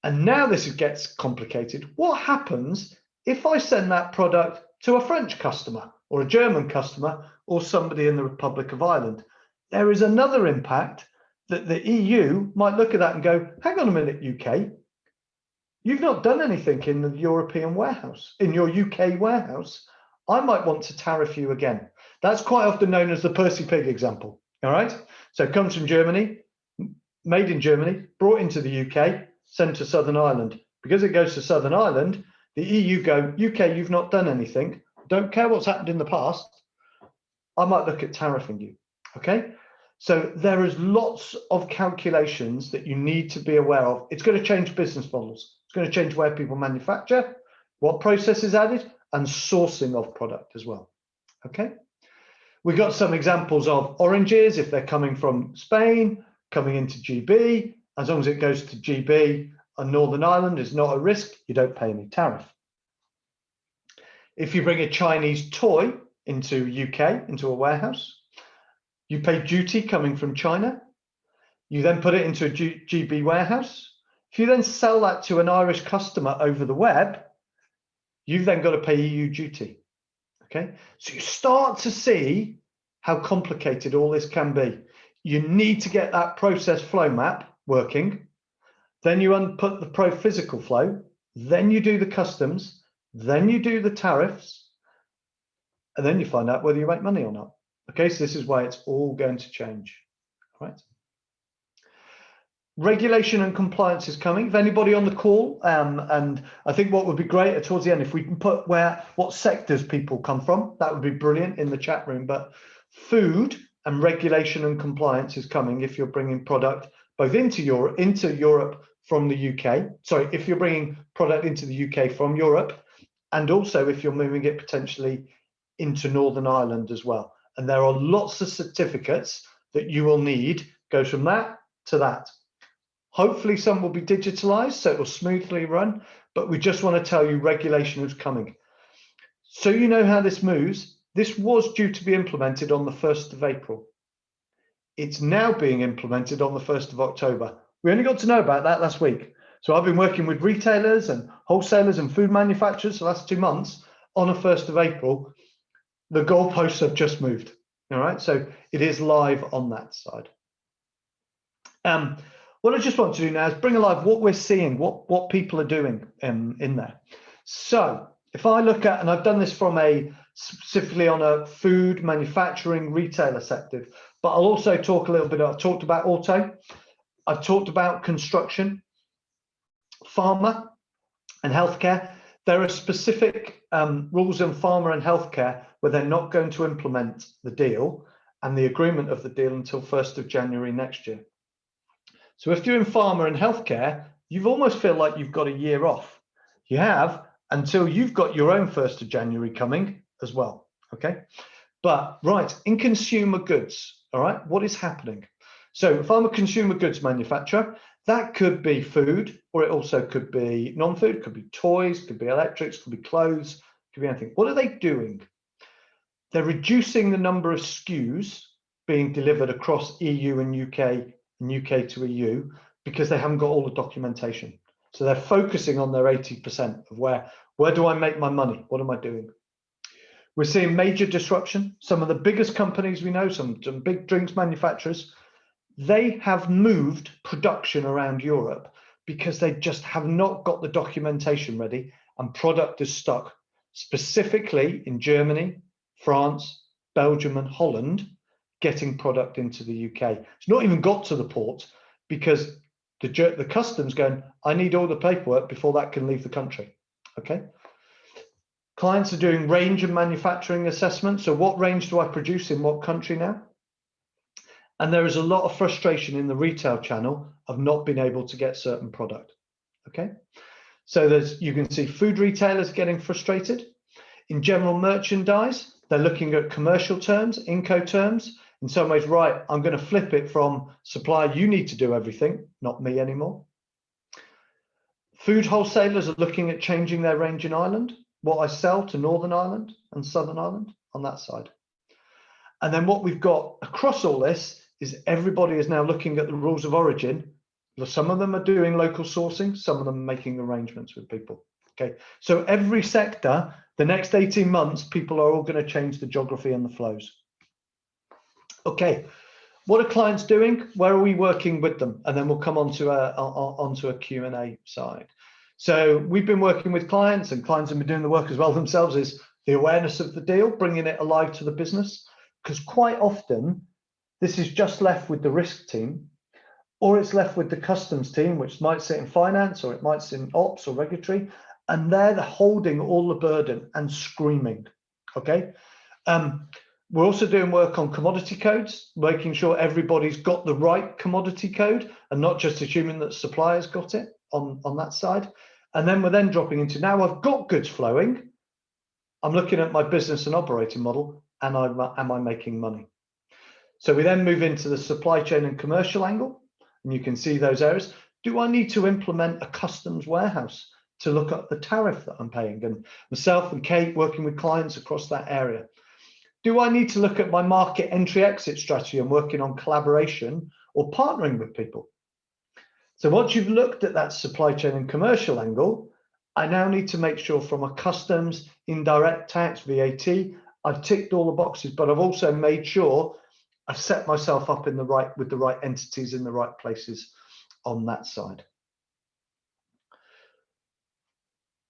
And now this gets complicated. What happens if I send that product to a French customer or a German customer or somebody in the Republic of Ireland? There is another impact that the EU might look at that and go, hang on a minute, UK, you've not done anything in the European warehouse, in your UK warehouse. I might want to tariff you again. That's quite often known as the Percy Pig example. All right. So it comes from Germany, made in Germany, brought into the UK, sent to Southern Ireland. Because it goes to Southern Ireland, the EU go, UK, you've not done anything. Don't care what's happened in the past. I might look at tariffing you. Okay. So there is lots of calculations that you need to be aware of. It's going to change business models. It's going to change where people manufacture, what process is added, and sourcing of product as well. Okay. We've got some examples of oranges, if they're coming from Spain, coming into GB, as long as it goes to GB and Northern Ireland is not a risk, you don't pay any tariff. If you bring a Chinese toy into UK, into a warehouse, you pay duty coming from China. You then put it into a GB warehouse. If you then sell that to an Irish customer over the web, you've then got to pay EU duty. Okay, so you start to see how complicated all this can be. You need to get that process flow map working. Then you put the pro physical flow. Then you do the customs. Then you do the tariffs. And then you find out whether you make money or not. Okay, so this is why it's all going to change. All right. Regulation and compliance is coming. If anybody on the call, and I think what would be great towards the end, if we can put what sectors people come from, that would be brilliant in the chat room. But food and regulation and compliance is coming if you're bringing product both into Europe from the UK. Sorry, if you're bringing product into the UK from Europe, and also if you're moving it potentially into Northern Ireland as well. And there are lots of certificates that you will need, goes from that to that. Hopefully some will be digitalized so it will smoothly run, but we just want to tell you regulation is coming. So you know how this moves. This was due to be implemented on the 1st of April. It's now being implemented on the 1st of October. We only got to know about that last week. So I've been working with retailers and wholesalers and food manufacturers the last 2 months on the 1st of April. The goalposts have just moved. All right, so it is live on that side. What I just want to do now is bring alive what we're seeing, what people are doing in there. So if I look at, and I've done this from specifically on a food manufacturing retailer sector, but I'll also talk a little bit, I've talked about auto, I've talked about construction, pharma and healthcare. There are specific rules in pharma and healthcare where they're not going to implement the deal and the agreement of the deal until 1st of January next year. So if you're in pharma and healthcare, you almost feel like you've got a year off. You have until you've got your own 1st of January coming as well, okay? But right, in consumer goods, all right, what is happening? So if I'm a consumer goods manufacturer, that could be food, or it also could be non-food, could be toys, could be electrics, could be clothes, could be anything. What are they doing? They're reducing the number of SKUs being delivered across EU and UK to EU because they haven't got all the documentation. So they're focusing on their 80% of where do I make my money? What am I doing? We're seeing major disruption. Some of the biggest companies we know, some big drinks manufacturers, they have moved production around Europe because they just have not got the documentation ready and product is stuck specifically in Germany, France, Belgium and Holland, getting product into the UK. It's not even got to the port because the customs going, I need all the paperwork before that can leave the country, okay? Clients are doing range and manufacturing assessments. So what range do I produce in what country now? And there is a lot of frustration in the retail channel of not being able to get certain product, okay? So you can see food retailers getting frustrated. In general merchandise, they're looking at commercial terms, Incoterms. In some ways, right, I'm going to flip it from supplier, you need to do everything, not me anymore. Food wholesalers are looking at changing their range in Ireland, what I sell to Northern Ireland and Southern Ireland on that side. And then what we've got across all this is everybody is now looking at the rules of origin. Some of them are doing local sourcing, some of them are making arrangements with people. Okay, so every sector, the next 18 months, people are all going to change the geography and the flows. Okay, what are clients doing? Where are we working with them? And then we'll come onto a Q&A side. So we've been working with clients, and clients have been doing the work as well themselves, is the awareness of the deal, bringing it alive to the business. Because quite often, this is just left with the risk team, or it's left with the customs team, which might sit in finance, or it might sit in ops or regulatory, and they're holding all the burden and screaming, okay? We're also doing work on commodity codes, making sure everybody's got the right commodity code and not just assuming that suppliers got it on that side. And then we're then dropping into, now I've got goods flowing, I'm looking at my business and operating model, and am I making money? So we then move into the supply chain and commercial angle, and you can see those areas. Do I need to implement a customs warehouse to look at the tariff that I'm paying? And myself and Kate working with clients across that area. Do I need to look at my market entry exit strategy and working on collaboration or partnering with people? So once you've looked at that supply chain and commercial angle, I now need to make sure from a customs, indirect tax, VAT, I've ticked all the boxes, but I've also made sure I've set myself up with the right entities in the right places on that side.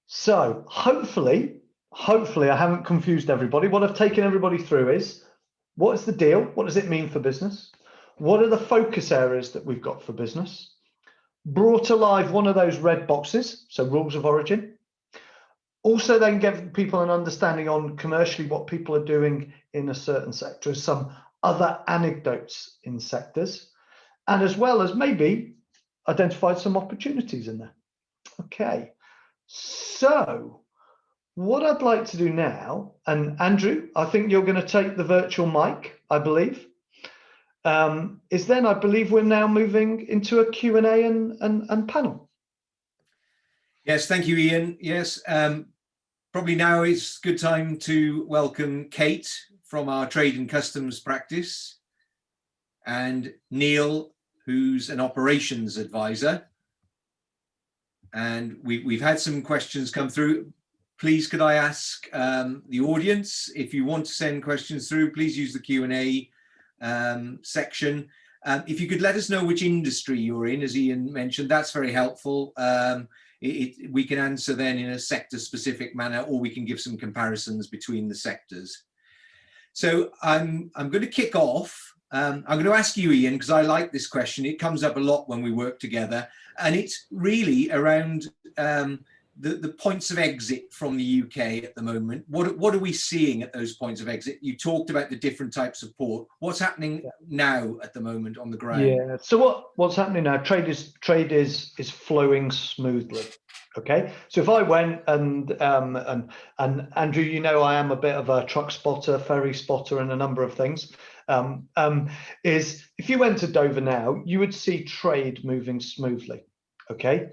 So hopefully I haven't confused everybody. What I've taken everybody through is, what is the deal? What does it mean for business? What are the focus areas that we've got for business? Brought alive one of those red boxes, so rules of origin. Also then give people an understanding on commercially what people are doing in a certain sector, some other anecdotes in sectors, and as well as maybe identified some opportunities in there. Okay, so what I'd like to do now, and Andrew, I think you're going to take the virtual mic, I believe, is then I believe we're now moving into a Q&A and panel. Yes, thank you, Ian. Yes, probably now is a good time to welcome Kate from our Trade and Customs practice, and Neil who's an operations advisor. And we've had some questions come through. Please, could I ask the audience, if you want to send questions through, please use the Q&A section. If you could let us know which industry you're in, as Ian mentioned, that's very helpful. We can answer then in a sector-specific manner, or we can give some comparisons between the sectors. So I'm going to kick off. I'm going to ask you, Ian, because I like this question. It comes up a lot when we work together, and it's really around the points of exit from the UK at the moment. What are we seeing at those points of exit? You talked about the different types of port. What's happening now at the moment on the ground? Yeah. So what's happening now? Trade is flowing smoothly. Okay. So if I went and Andrew, you know, I am a bit of a truck spotter, ferry spotter, and a number of things. Is if you went to Dover now, you would see trade moving smoothly. Okay.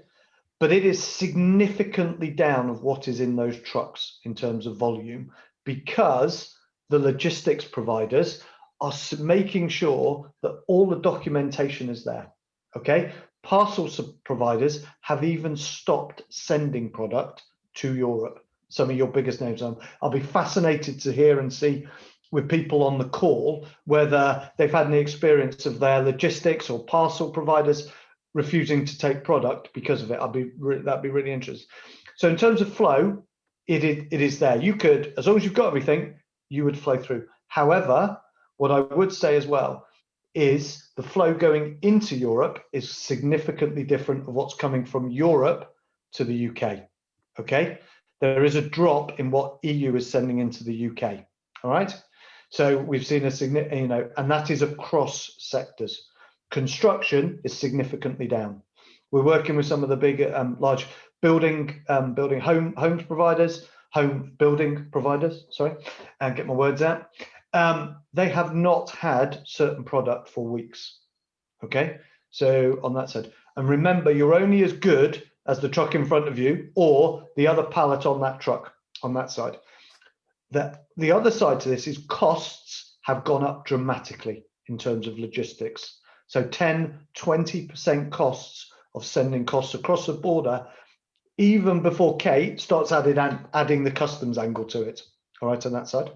But it is significantly down of what is in those trucks in terms of volume, because the logistics providers are making sure that all the documentation is there. Okay. Parcel providers have even stopped sending product to Europe. Some of your biggest names. I'll be fascinated to hear and see with people on the call whether they've had any experience of their logistics or parcel providers refusing to take product because of it. That'd be really interesting. So in terms of flow, it is there. You could, as long as you've got everything, you would flow through. However, what I would say as well is the flow going into Europe is significantly different of what's coming from Europe to the UK. Okay, there is a drop in what EU is sending into the UK. All right, so we've seen a significant, you know, and that is across sectors. Construction is significantly down. We're working with some of the big, large building homes providers, home building providers. Sorry, and get my words out. They have not had certain product for weeks. Okay, so on that side, and remember, you're only as good as the truck in front of you or the other pallet on that truck on that side. The other side to this is costs have gone up dramatically in terms of logistics. So 10-20% costs of sending costs across the border, even before Kate starts adding the customs angle to it. All right, on that side.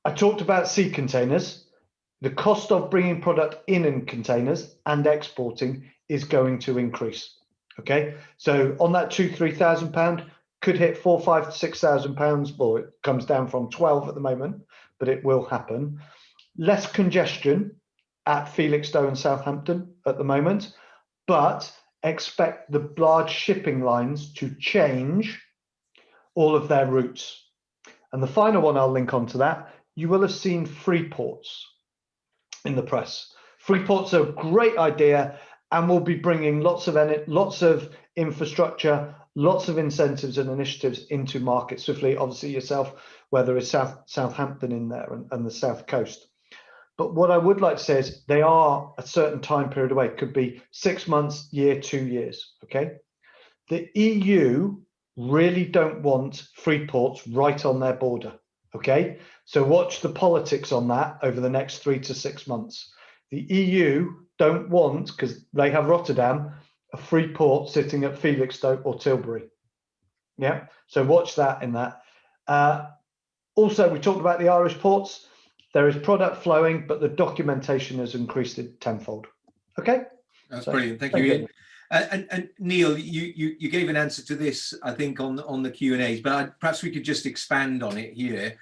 I talked about sea containers. The cost of bringing product in containers and exporting is going to increase. Okay, so on that £2,000-3,000 could hit £4,000, £5,000, £6,000. Well, it comes down from 12 at the moment, but it will happen. Less congestion at Felixstowe and Southampton at the moment, but expect the large shipping lines to change all of their routes. And the final one I'll link onto that, you will have seen free ports in the press. Free ports are a great idea and will be bringing lots of infrastructure, lots of incentives and initiatives into market swiftly. Obviously yourself, where there is Southampton in there and the South Coast. But what I would like to say is they are a certain time period away. It could be 6 months, year, 2 years. Okay. The EU really don't want free ports right on their border. Okay. So watch the politics on that over the next 3 to 6 months. The EU don't want, because they have Rotterdam, a free port sitting at Felixstowe or Tilbury. Yeah. So watch that in that. Also, we talked about the Irish ports. There is product flowing, but the documentation has increased it tenfold. Okay, that's brilliant. Thank you, Ian. And Neil, you gave an answer to this, I think, on the Q&As, but perhaps we could just expand on it here.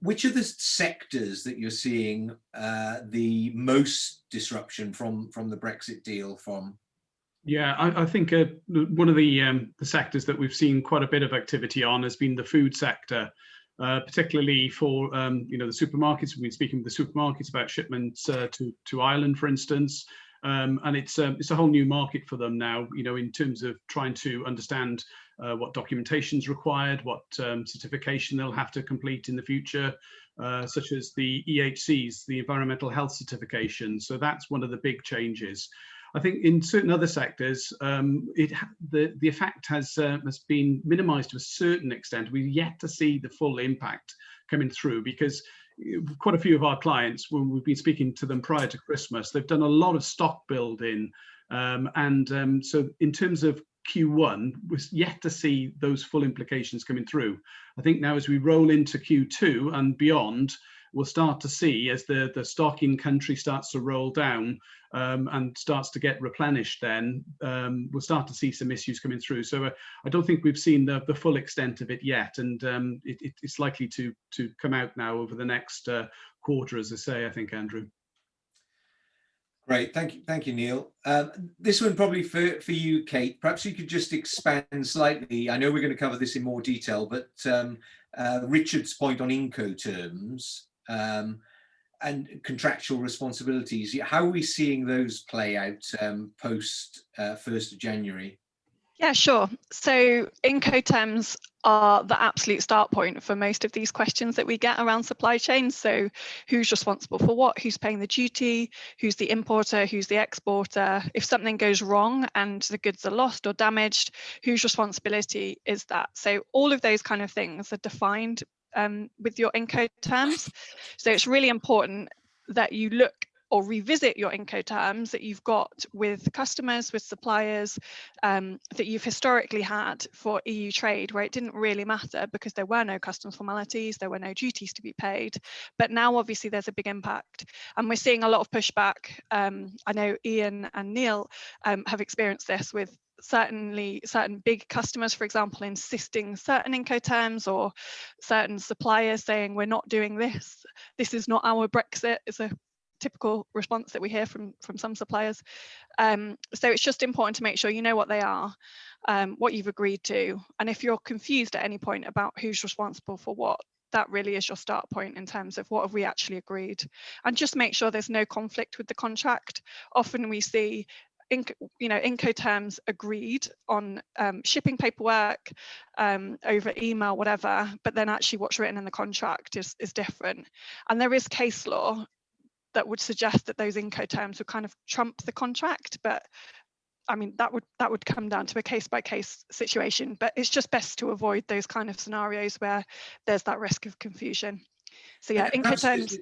Which are the sectors that you're seeing the most disruption from the Brexit deal from? Yeah, I think one of the sectors that we've seen quite a bit of activity on has been the food sector. Particularly for the supermarkets. We've been speaking with the supermarkets about shipments to Ireland, for instance, and it's a whole new market for them now. In terms of trying to understand what documentation is required, what certification they'll have to complete in the future, such as the EHCs, the environmental health certification. So that's one of the big changes. I think in certain other sectors, the effect has been minimised to a certain extent. We've yet to see the full impact coming through, because quite a few of our clients, when we've been speaking to them prior to Christmas, they've done a lot of stock building. So in terms of Q1, we're yet to see those full implications coming through. I think now as we roll into Q2 and beyond, we'll start to see, as the stock in country starts to roll down and starts to get replenished, then we'll start to see some issues coming through. So I don't think we've seen the full extent of it yet, and it's likely to come out now over the next quarter, as I say, I think, Andrew. Great, thank you, Neil. This one probably for you, Kate. Perhaps you could just expand slightly. I know we're going to cover this in more detail, but Richard's point on Incoterms and contractual responsibilities. How are we seeing those play out post 1st of January? Yeah, sure. So Incoterms are the absolute start point for most of these questions that we get around supply chain. So who's responsible for what, who's paying the duty, who's the importer, who's the exporter? If something goes wrong and the goods are lost or damaged, whose responsibility is that? So all of those kind of things are defined with your Incoterms. So it's really important that you look or revisit your Incoterms that you've got with customers, with suppliers, that you've historically had for EU trade, where it didn't really matter because there were no customs formalities, there were no duties to be paid. But now obviously there's a big impact, and we're seeing a lot of pushback. I know Ian and Neil have experienced this with certain big customers, for example, insisting certain Incoterms, or certain suppliers saying, we're not doing this. This is not our Brexit. It's a typical response that we hear from some suppliers. So it's just important to make sure you know what they are, what you've agreed to, and if you're confused at any point about who's responsible for what, that really is your start point in terms of what have we actually agreed, and just make sure there's no conflict with the contract. Often we see Incoterms agreed on shipping paperwork, over email, whatever, but then actually what's written in the contract is different, and there is case law that would suggest that those Incoterms would kind of trump the contract. But I mean, that would come down to a case-by-case situation, but it's just best to avoid those kind of scenarios where there's that risk of confusion. So yeah, Incoterms.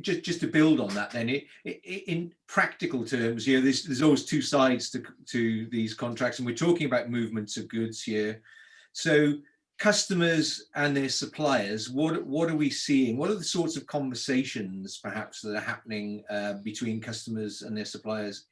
Just to build on that, then, in practical terms, there's always two sides to these contracts, and we're talking about movements of goods here. So customers and their suppliers, what are we seeing? What are the sorts of conversations perhaps that are happening between customers and their suppliers?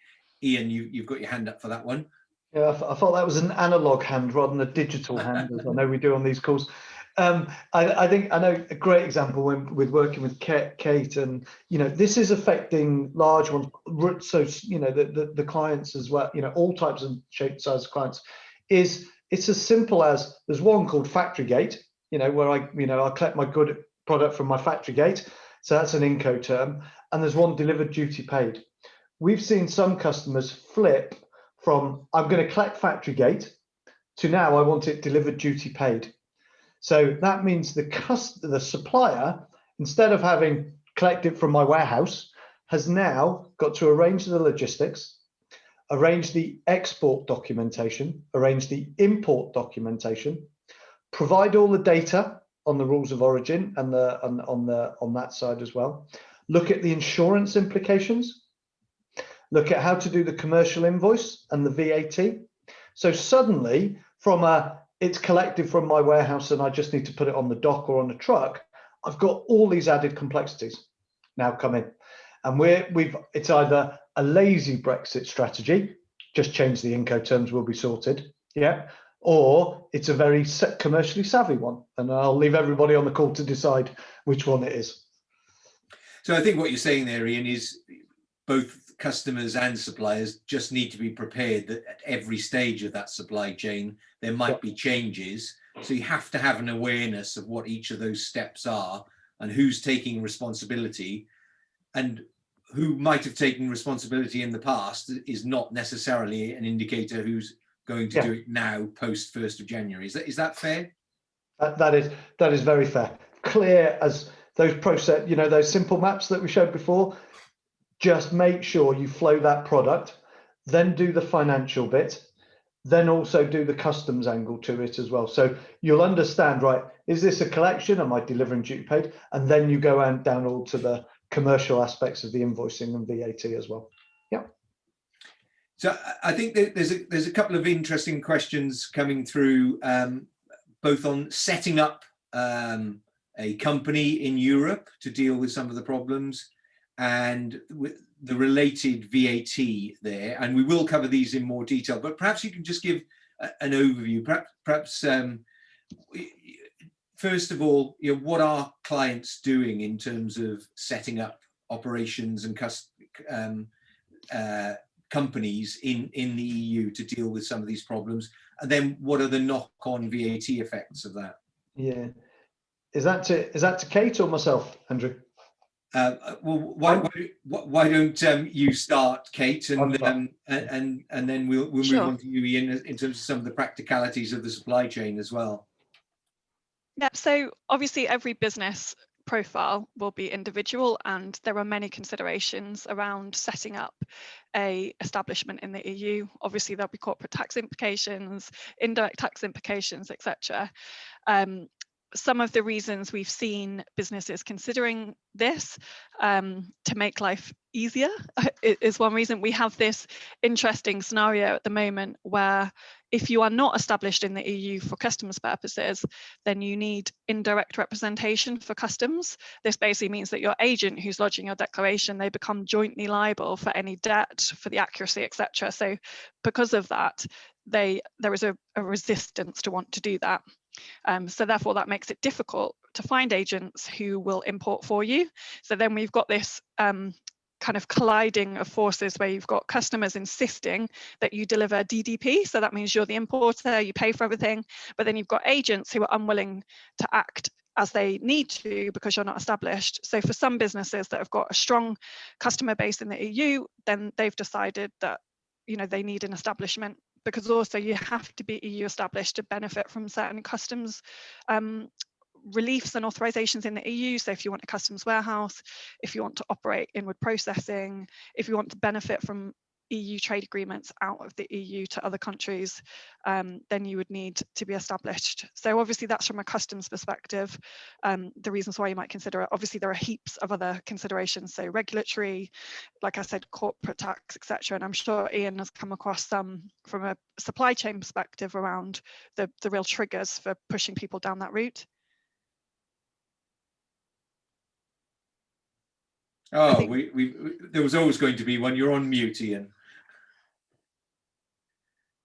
Ian, you've got your hand up for that one. Yeah, I thought that was an analog hand rather than a digital hand, as I know we do on these calls. I think I know a great example with working with Kate, and this is affecting large ones. So the clients as well, all types and shape, size of clients. It's as simple as, there's one called factory gate, where I collect my good product from my factory gate. So that's an Incoterm. And there's one delivered duty paid. We've seen some customers flip from, I'm going to collect factory gate, to now I want it delivered duty paid. So that means the supplier, instead of having collected from my warehouse, has now got to arrange the logistics, arrange the export documentation, arrange the import documentation, provide all the data on the rules of origin and on that side as well. Look at the insurance implications. Look at how to do the commercial invoice and the VAT. So suddenly, from it's collected from my warehouse and I just need to put it on the dock or on a truck, I've got all these added complexities now come in. And it's either a lazy Brexit strategy, just change the Incoterms, will be sorted, yeah, or it's a very commercially savvy one. And I'll leave everybody on the call to decide which one it is. So I think what you're saying there, Ian, is both customers and suppliers just need to be prepared that at every stage of that supply chain, there might be changes. So you have to have an awareness of what each of those steps are and who's taking responsibility, and who might have taken responsibility in the past is not necessarily an indicator who's going to do it now post 1st of January. Is that fair? That is very fair. Clear as those process, those simple maps that we showed before. Just make sure you flow that product, then do the financial bit, then also do the customs angle to it as well. So you'll understand, right, is this a collection? Am I delivering duty paid? And then you go down all to the commercial aspects of the invoicing and VAT as well. Yeah. So I think that there's a couple of interesting questions coming through, both on setting up a company in Europe to deal with some of the problems, and with the related VAT there. And we will cover these in more detail, but perhaps you can just give an overview. Perhaps first of all, what are clients doing in terms of setting up operations and companies in the EU to deal with some of these problems, and then what are the knock-on VAT effects of that? Yeah, is that to Kate or myself, Andrew? Well, why don't you start, Kate, and then we'll move Sure. on to you, Ian, in terms of some of the practicalities of the supply chain as well. Yeah, so obviously every business profile will be individual, and there are many considerations around setting up a establishment in the EU. Obviously there'll be corporate tax implications, indirect tax implications, etc. Some of the reasons we've seen businesses considering this to make life easier is one reason. We have this interesting scenario at the moment where if you are not established in the EU for customs purposes, then you need indirect representation for customs. This basically means that your agent who's lodging your declaration, they become jointly liable for any debt, for the accuracy, etc. So because of that, there is a resistance to want to do that. So therefore that makes it difficult to find agents who will import for you. So then we've got this kind of colliding of forces where you've got customers insisting that you deliver DDP. So that means you're the importer, you pay for everything, but then you've got agents who are unwilling to act as they need to because you're not established. So for some businesses that have got a strong customer base in the EU, then they've decided that they need an establishment, because also you have to be EU established to benefit from certain customs reliefs and authorizations in the EU. So if you want a customs warehouse, if you want to operate inward processing, if you want to benefit from EU trade agreements out of the EU to other countries, then you would need to be established. So obviously that's from a customs perspective, the reasons why you might consider it. Obviously there are heaps of other considerations, so regulatory, like I said, corporate tax, etc. And I'm sure Ian has come across some from a supply chain perspective around the real triggers for pushing people down that route. Oh, there was always going to be one. You're on mute, Ian.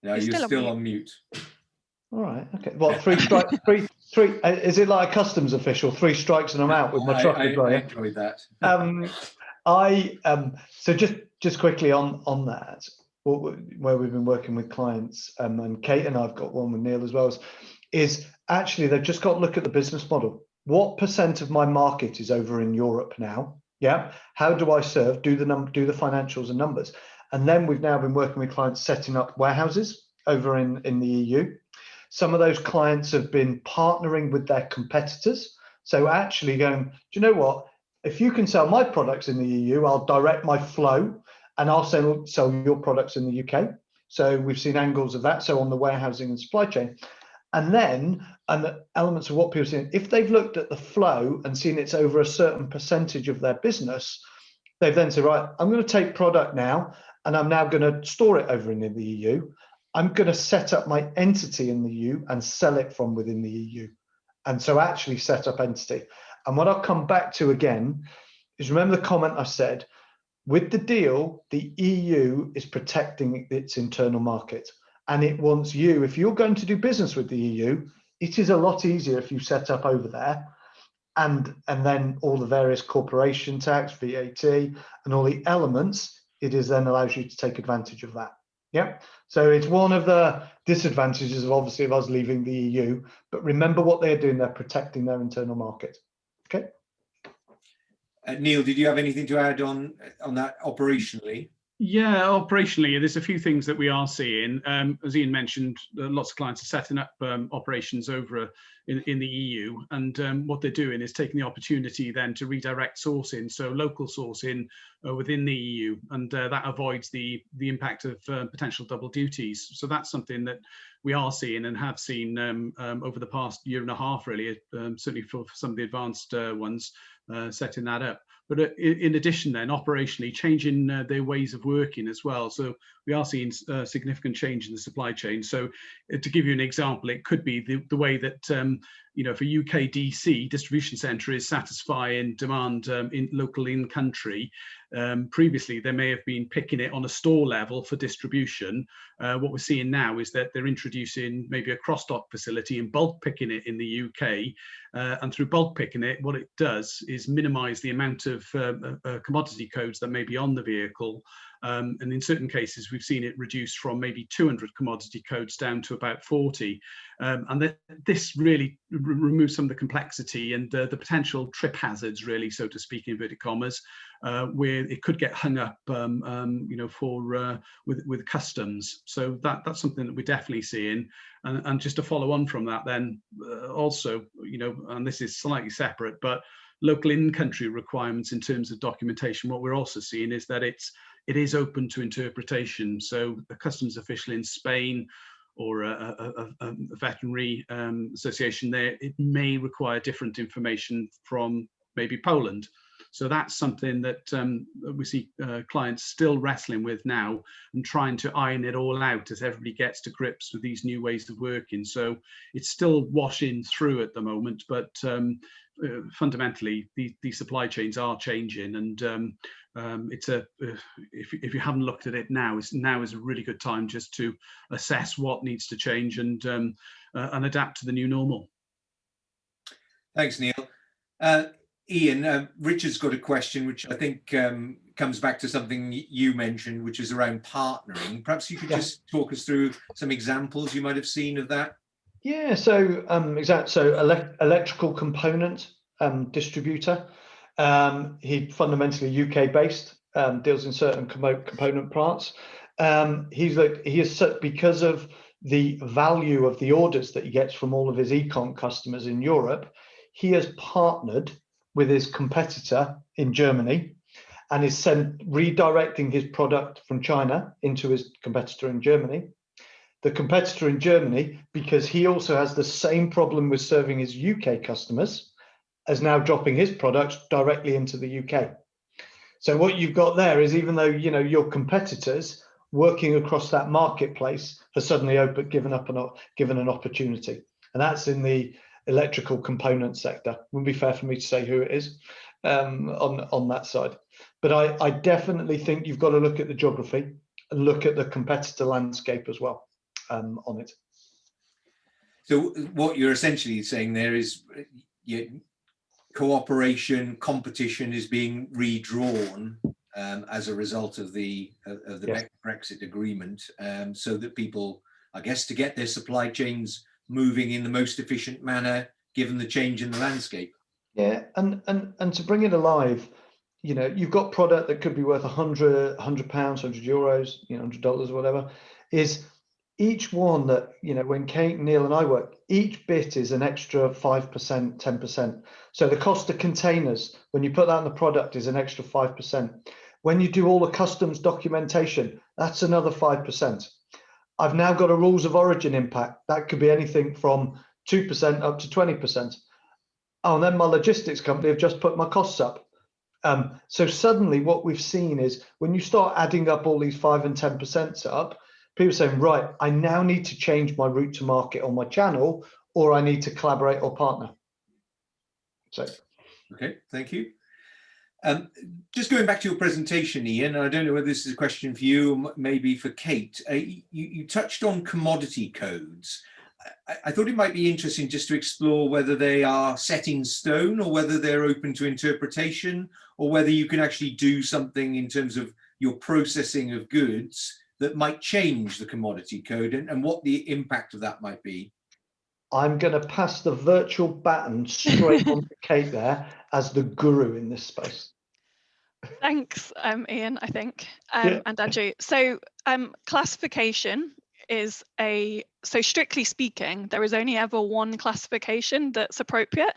No, you're still on mute. All right. Okay. Well, three strikes. Three. Is it like a customs official? 3 strikes and I'm out with my truck. I enjoyed that. So just quickly on that, where we've been working with clients, and Kate and I've got one with Neil as well, is actually they've just got to look at the business model. What % of my market is over in Europe now? Yeah. How do I serve? Do the financials and numbers. And then we've now been working with clients setting up warehouses over in the EU. Some of those clients have been partnering with their competitors. So actually going, do you know what? If you can sell my products in the EU, I'll direct my flow and I'll sell your products in the UK. So we've seen angles of that. So on the warehousing and supply chain. And then the elements of what people are saying, if they've looked at the flow and seen it's over a certain percentage of their business, they've then said, right, I'm going to take product now and I'm now going to store it over in the EU. I'm going to set up my entity in the EU and sell it from within the EU. And so actually set up entity. And what I'll come back to again is, remember the comment I said, with the deal, the EU is protecting its internal market. And it wants you, if you're going to do business with the EU, it is a lot easier if you set up over there. And then all the various corporation tax, VAT, and all the elements, it is then allows you to take advantage of that. Yeah. So it's one of the disadvantages of obviously of us leaving the EU, but remember what they're doing, they're protecting their internal market. Okay. Neil, did you have anything to add on that operationally? Yeah, operationally, there's a few things that we are seeing. As Ian mentioned, lots of clients are setting up operations over in the EU, and what they're doing is taking the opportunity then to redirect sourcing, so local sourcing within the EU, and that avoids the impact of potential double duties. So that's something that we are seeing and have seen over the past year and a half, really, certainly for some of the advanced ones, setting that up. But in addition, then operationally changing their ways of working as well. So we are seeing significant change in the supply chain. So to give you an example, it could be the way that if a UK DC distribution centre is satisfying demand in country. Previously, they may have been picking it on a store level for distribution. What we're seeing now is that they're introducing maybe a cross-dock facility and bulk picking it in the UK. And through bulk picking it, what it does is minimise the amount of commodity codes that may be on the vehicle. And in certain cases, we've seen it reduced from maybe 200 commodity codes down to about 40. And this really removes some of the complexity and the potential trip hazards, really, so to speak, in inverted commas, where it could get hung up, with customs. So that's something that we're definitely seeing. And just to follow on from that, then also, and this is slightly separate, but local in-country requirements in terms of documentation. What we're also seeing is that it is open to interpretation. So a customs official in Spain or a veterinary association there, it may require different information from maybe Poland. So that's something that we see clients still wrestling with now and trying to iron it all out as everybody gets to grips with these new ways of working. So it's still washing through at the moment, but fundamentally these supply chains are changing, and if you haven't looked at it now is a really good time just to assess what needs to change and adapt to the new normal. Thanks, Neil. Ian, Richard's got a question which I think comes back to something you mentioned, which is around partnering. Perhaps you could just talk us through some examples you might have seen of that. Yeah, so electrical component distributor. He fundamentally UK based, deals in certain component parts. He is, because of the value of the orders that he gets from all of his econ customers in Europe, he has partnered with his competitor in Germany and is redirecting his product from China into his competitor in Germany. The competitor in Germany, because he also has the same problem with serving his UK customers, is now dropping his products directly into the UK. So what you've got there is, even though your competitors working across that marketplace have suddenly given an opportunity, and that's in the electrical component sector. Wouldn't be fair for me to say who it is on that side, but I definitely think you've got to look at the geography and look at the competitor landscape as well on it. So what you're essentially saying there is cooperation, competition is being redrawn as a result of the Brexit agreement, so that people, I guess, to get their supply chains moving in the most efficient manner, given the change in the landscape. Yeah, and to bring it alive, you've got product that could be worth £100, £100, €100, $100, whatever. Is each one that when Kate, Neil, and I work, each bit is an extra 5%, 10%. So the cost of containers, when you put that in the product, is an extra 5%. When you do all the customs documentation, that's another 5%. I've now got a rules of origin impact. That could be anything from 2% up to 20%. Oh, and then my logistics company have just put my costs up. So suddenly what we've seen is when you start adding up all these 5 and 10% up, people saying, right, I now need to change my route to market on my channel, or I need to collaborate or partner. So, okay, thank you. Just going back to your presentation, Ian, I don't know whether this is a question for you or maybe for Kate. You touched on commodity codes. I thought it might be interesting just to explore whether they are set in stone or whether they're open to interpretation, or whether you can actually do something in terms of your processing of goods that might change the commodity code, and what the impact of that might be. I'm going to pass the virtual baton straight on to Kate there as the guru in this space. Thanks, Ian, I think, and Andrew. So classification is so strictly speaking, there is only ever one classification that's appropriate.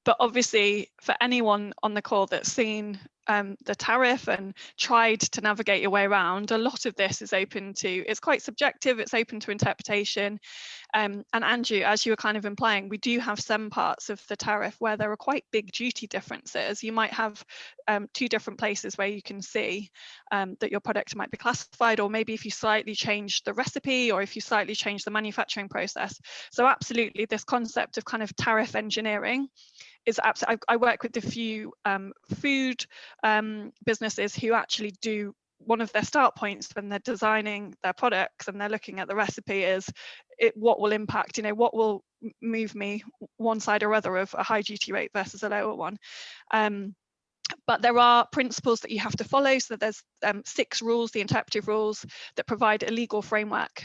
But obviously, for anyone on the call that's seen the tariff and tried to navigate your way around, a lot of this is open to, it's quite subjective, it's open to interpretation. And Andrew, as you were kind of implying, we do have some parts of the tariff where there are quite big duty differences. You might have 2 different places where you can see that your product might be classified, or maybe if you slightly change the recipe, or if you slightly change the manufacturing process. So absolutely, this concept of kind of tariff engineering is absolutely, I work with a few food businesses who actually do, one of their start points when they're designing their products and they're looking at the recipe is what will impact, what will move me one side or other of a high duty rate versus a lower one. But there are principles that you have to follow. So there's 6 rules, the interpretive rules, that provide a legal framework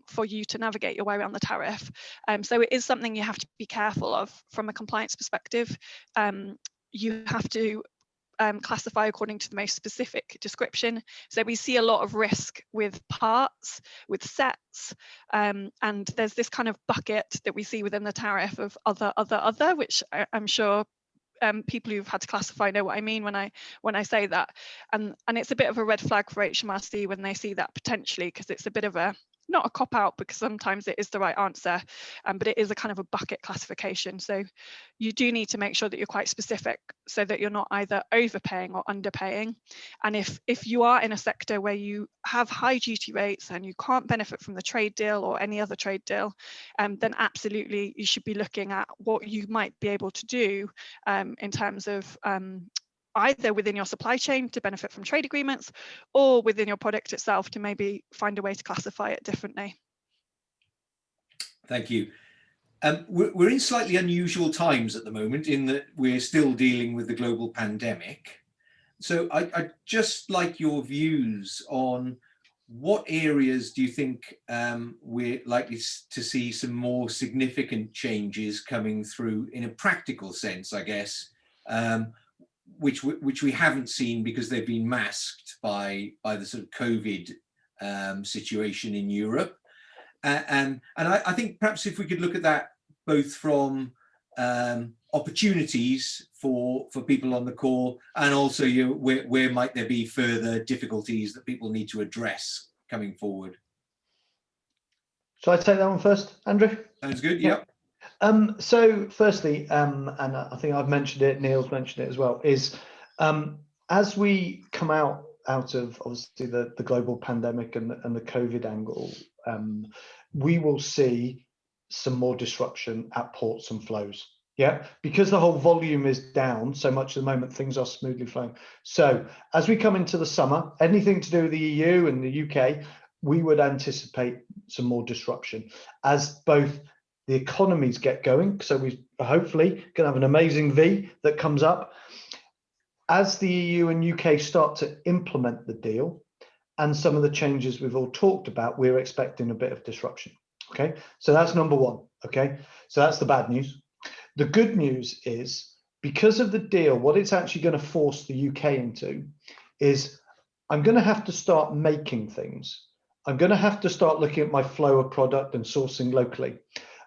for you to navigate your way around the tariff. So it is something you have to be careful of from a compliance perspective. You have to classify according to the most specific description. So we see a lot of risk with parts, with sets, and there's this kind of bucket that we see within the tariff of other, which I'm sure people who've had to classify know what I mean when I say that, and it's a bit of a red flag for HMRC when they see that potentially, because it's a bit of a, not a cop out, because sometimes it is the right answer, but it is a kind of a bucket classification. So you do need to make sure that you're quite specific so that you're not either overpaying or underpaying. And if you are in a sector where you have high duty rates and you can't benefit from the trade deal or any other trade deal, then absolutely you should be looking at what you might be able to do in terms of either within your supply chain to benefit from trade agreements, or within your product itself to maybe find a way to classify it differently. Thank you. We're in slightly unusual times at the moment in that we're still dealing with the global pandemic. So I'd just like your views on what areas do you think we're likely to see some more significant changes coming through in a practical sense, I guess, which we haven't seen because they've been masked by the sort of COVID situation in Europe. And I think perhaps if we could look at that both from opportunities for people on the call, and also where might there be further difficulties that people need to address coming forward. Shall I take that one first, Andrew? Sounds good. Yep. So firstly, and I think I've mentioned it, Neil's mentioned it as well, is as we come out of obviously the global pandemic and the COVID angle, we will see some more disruption at ports and flows. Yeah, because the whole volume is down so much at the moment, things are smoothly flowing. So as we come into the summer, anything to do with the EU and the UK, we would anticipate some more disruption as both the economies get going. So we hopefully can have an amazing V that comes up as the EU and UK start to implement the deal, and some of the changes we've all talked about, we're expecting a bit of disruption. Okay, so that's number one. Okay, so that's the bad news. The good news is because of the deal, what it's actually going to force the UK into is I'm going to have to start making things. I'm going to have to start looking at my flow of product and sourcing locally.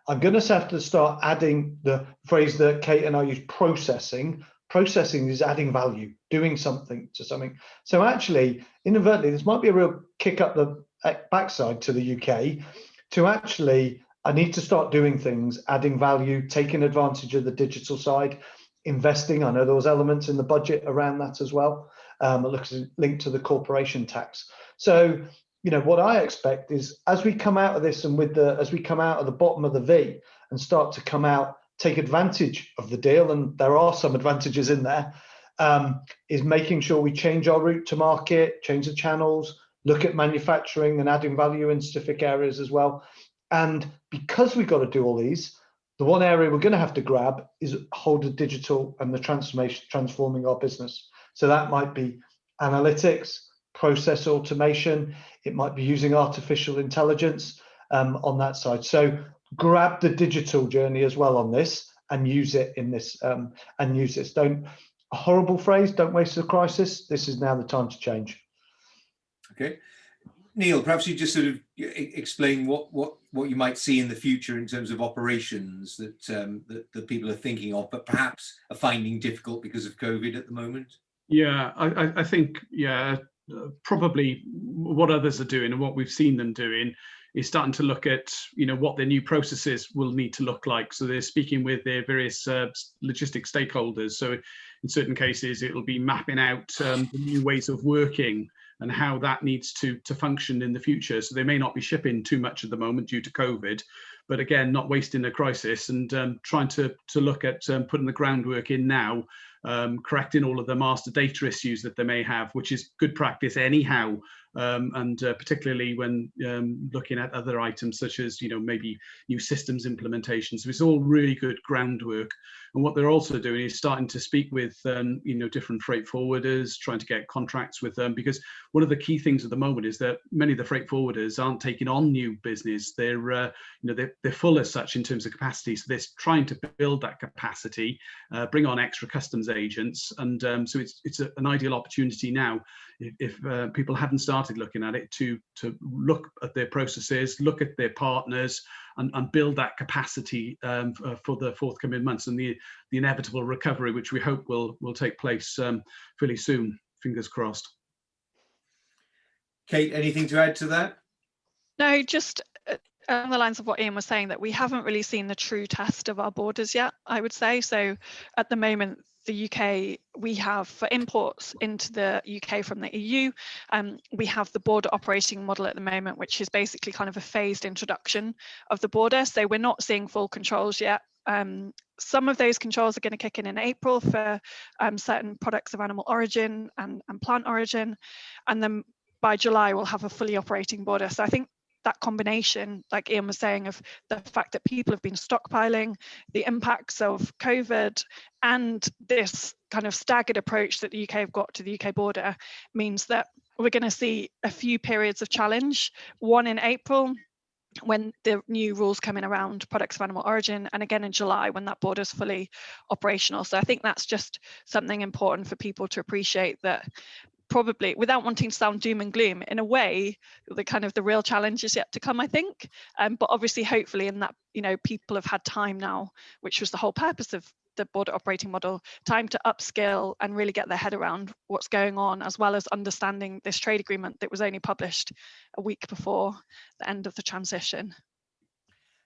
I'm going to have to start adding the phrase that Kate and I use, processing. Processing is adding value, doing something to something. So actually, inadvertently, this might be a real kick up the backside to the UK to actually, I need to start doing things, adding value, taking advantage of the digital side, investing. I know there was elements in the budget around that as well. It looks linked to the corporation tax. So, you know, what I expect is as we come out of this and as we come out of the bottom of the V and start to come out, take advantage of the deal, and there are some advantages in there, is making sure we change our route to market, change the channels, look at manufacturing and adding value in specific areas as well. And because we've got to do all these, the one area we're going to have to grab is hold the digital and the transformation, transforming our business. So that might be analytics, process automation. It might be using artificial intelligence on that side. So grab the digital journey as well on this and use it in this and use this. Don't, a horrible phrase, don't waste the crisis. This is now the time to change. Okay. Neil, perhaps you just sort of explain what you might see in the future in terms of operations that people are thinking of, but perhaps are finding difficult because of COVID at the moment. Yeah, I think, probably what others are doing and what we've seen them doing is starting to look at, what their new processes will need to look like. So they're speaking with their various logistic stakeholders. So in certain cases, it'll be mapping out the new ways of working and how that needs to function in the future. So they may not be shipping too much at the moment due to COVID, but again, not wasting a crisis and trying to look at putting the groundwork in now, correcting all of the master data issues that they may have, which is good practice anyhow. And particularly when looking at other items such as, maybe new systems implementation. So it's all really good groundwork. And what they're also doing is starting to speak with, different freight forwarders, trying to get contracts with them, because one of the key things at the moment is that many of the freight forwarders aren't taking on new business. They're, they're full as such in terms of capacity. So they're trying to build that capacity, bring on extra customs agents. And so it's an ideal opportunity now, if people haven't started looking at it, to look at their processes, look at their partners, and build that capacity for the forthcoming months and the inevitable recovery, which we hope will take place fairly soon. Fingers crossed. Kate, anything to add to that? No, just on the lines of what Ian was saying, that we haven't really seen the true test of our borders yet, I would say. So at the moment, the UK, we have, for imports into the UK from the EU, we have the border operating model at the moment, which is basically kind of a phased introduction of the border. So we're not seeing full controls yet. Some of those controls are going to kick in April for certain products of animal origin and plant origin. And then by July, we'll have a fully operating border. So I think that combination, like Ian was saying, of the fact that people have been stockpiling, the impacts of COVID, and this kind of staggered approach that the UK have got to the UK border, means that we're going to see a few periods of challenge. One in April, when the new rules come in around products of animal origin, and again in July when that border is fully operational. So I think that's just something important for people to appreciate, that probably, without wanting to sound doom and gloom, in a way, the real challenge is yet to come, I think. But obviously, hopefully, in that, people have had time now, which was the whole purpose of the border operating model, time to upskill and really get their head around what's going on, as well as understanding this trade agreement that was only published a week before the end of the transition.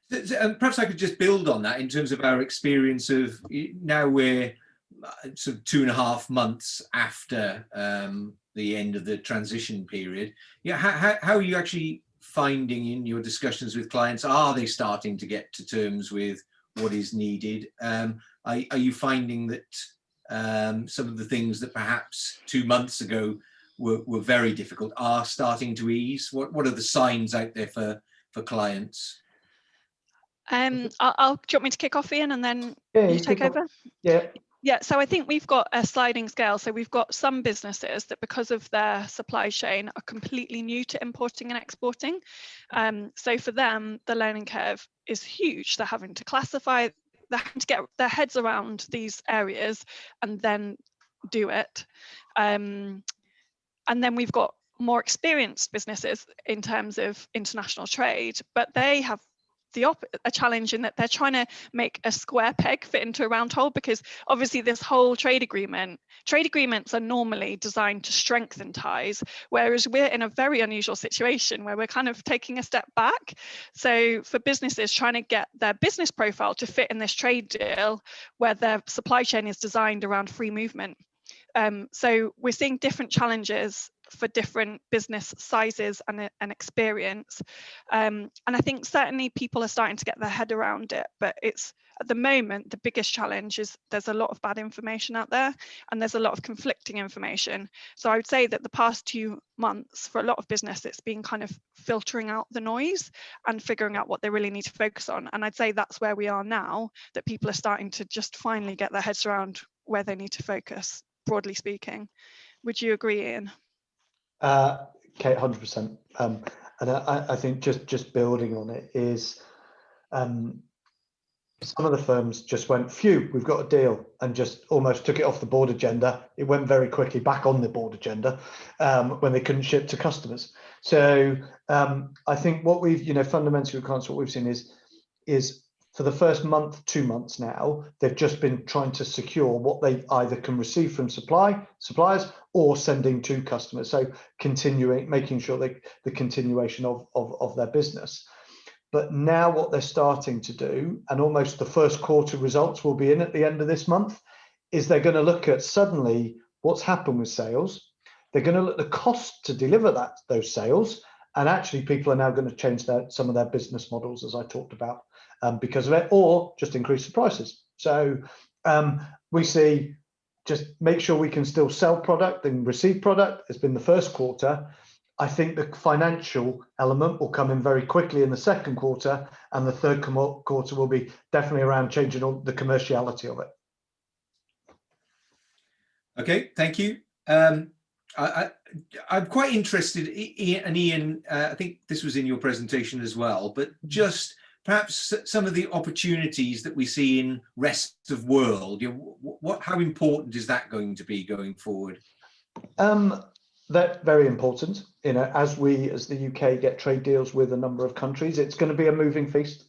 Perhaps I could just build on that in terms of our experience of, now we're sort of 2.5 months after the end of the transition period. How are you actually finding in your discussions with clients? Are they starting to get to terms with what is needed? Are you finding that some of the things that perhaps 2 months ago were very difficult are starting to ease? What are the signs out there for clients? Do you want me to kick off, Ian, and then you take over? Yeah, so I think we've got a sliding scale. So we've got some businesses that, because of their supply chain, are completely new to importing and exporting. So for them, the learning curve is huge. They're having to classify, they're having to get their heads around these areas and then do it. And then we've got more experienced businesses in terms of international trade, but they have a challenge in that they're trying to make a square peg fit into a round hole, because obviously this whole trade agreements are normally designed to strengthen ties, whereas we're in a very unusual situation where we're kind of taking a step back. So for businesses trying to get their business profile to fit in this trade deal where their supply chain is designed around free movement. So we're seeing different challenges for different business sizes and experience. And I think certainly people are starting to get their head around it, but it's, at the moment, the biggest challenge is there's a lot of bad information out there and there's a lot of conflicting information. So I would say that the past 2 months, for a lot of business, it's been kind of filtering out the noise and figuring out what they really need to focus on. And I'd say that's where we are now, that people are starting to just finally get their heads around where they need to focus, broadly speaking. Would you agree, Ian? Kate, 100%. And I think just building on it is, Some of the firms just went, phew, we've got a deal, and just almost took it off the board agenda. It went very quickly back on the board agenda when they couldn't ship to customers. So I think what we've, fundamentally, what we've seen is for the first month, 2 months now, they've just been trying to secure what they either can receive from suppliers or sending to customers. So making sure the continuation of their business. But now what they're starting to do, and almost the first quarter results will be in at the end of this month, is they're going to look at suddenly what's happened with sales. They're going to look at the cost to deliver those sales. And actually people are now going to change some of their business models, as I talked about, because of it, or just increase the prices. So we see just make sure we can still sell product and receive product. It's been the first quarter. I think the financial element will come in very quickly in the second quarter, and the third quarter will be definitely around changing all the commerciality of it. Okay, thank you. I'm quite interested, Ian, I think this was in your presentation as well, but just perhaps some of the opportunities that we see in rest of world. How important is that going to be going forward? That's very important. As the UK get trade deals with a number of countries, it's going to be a moving feast.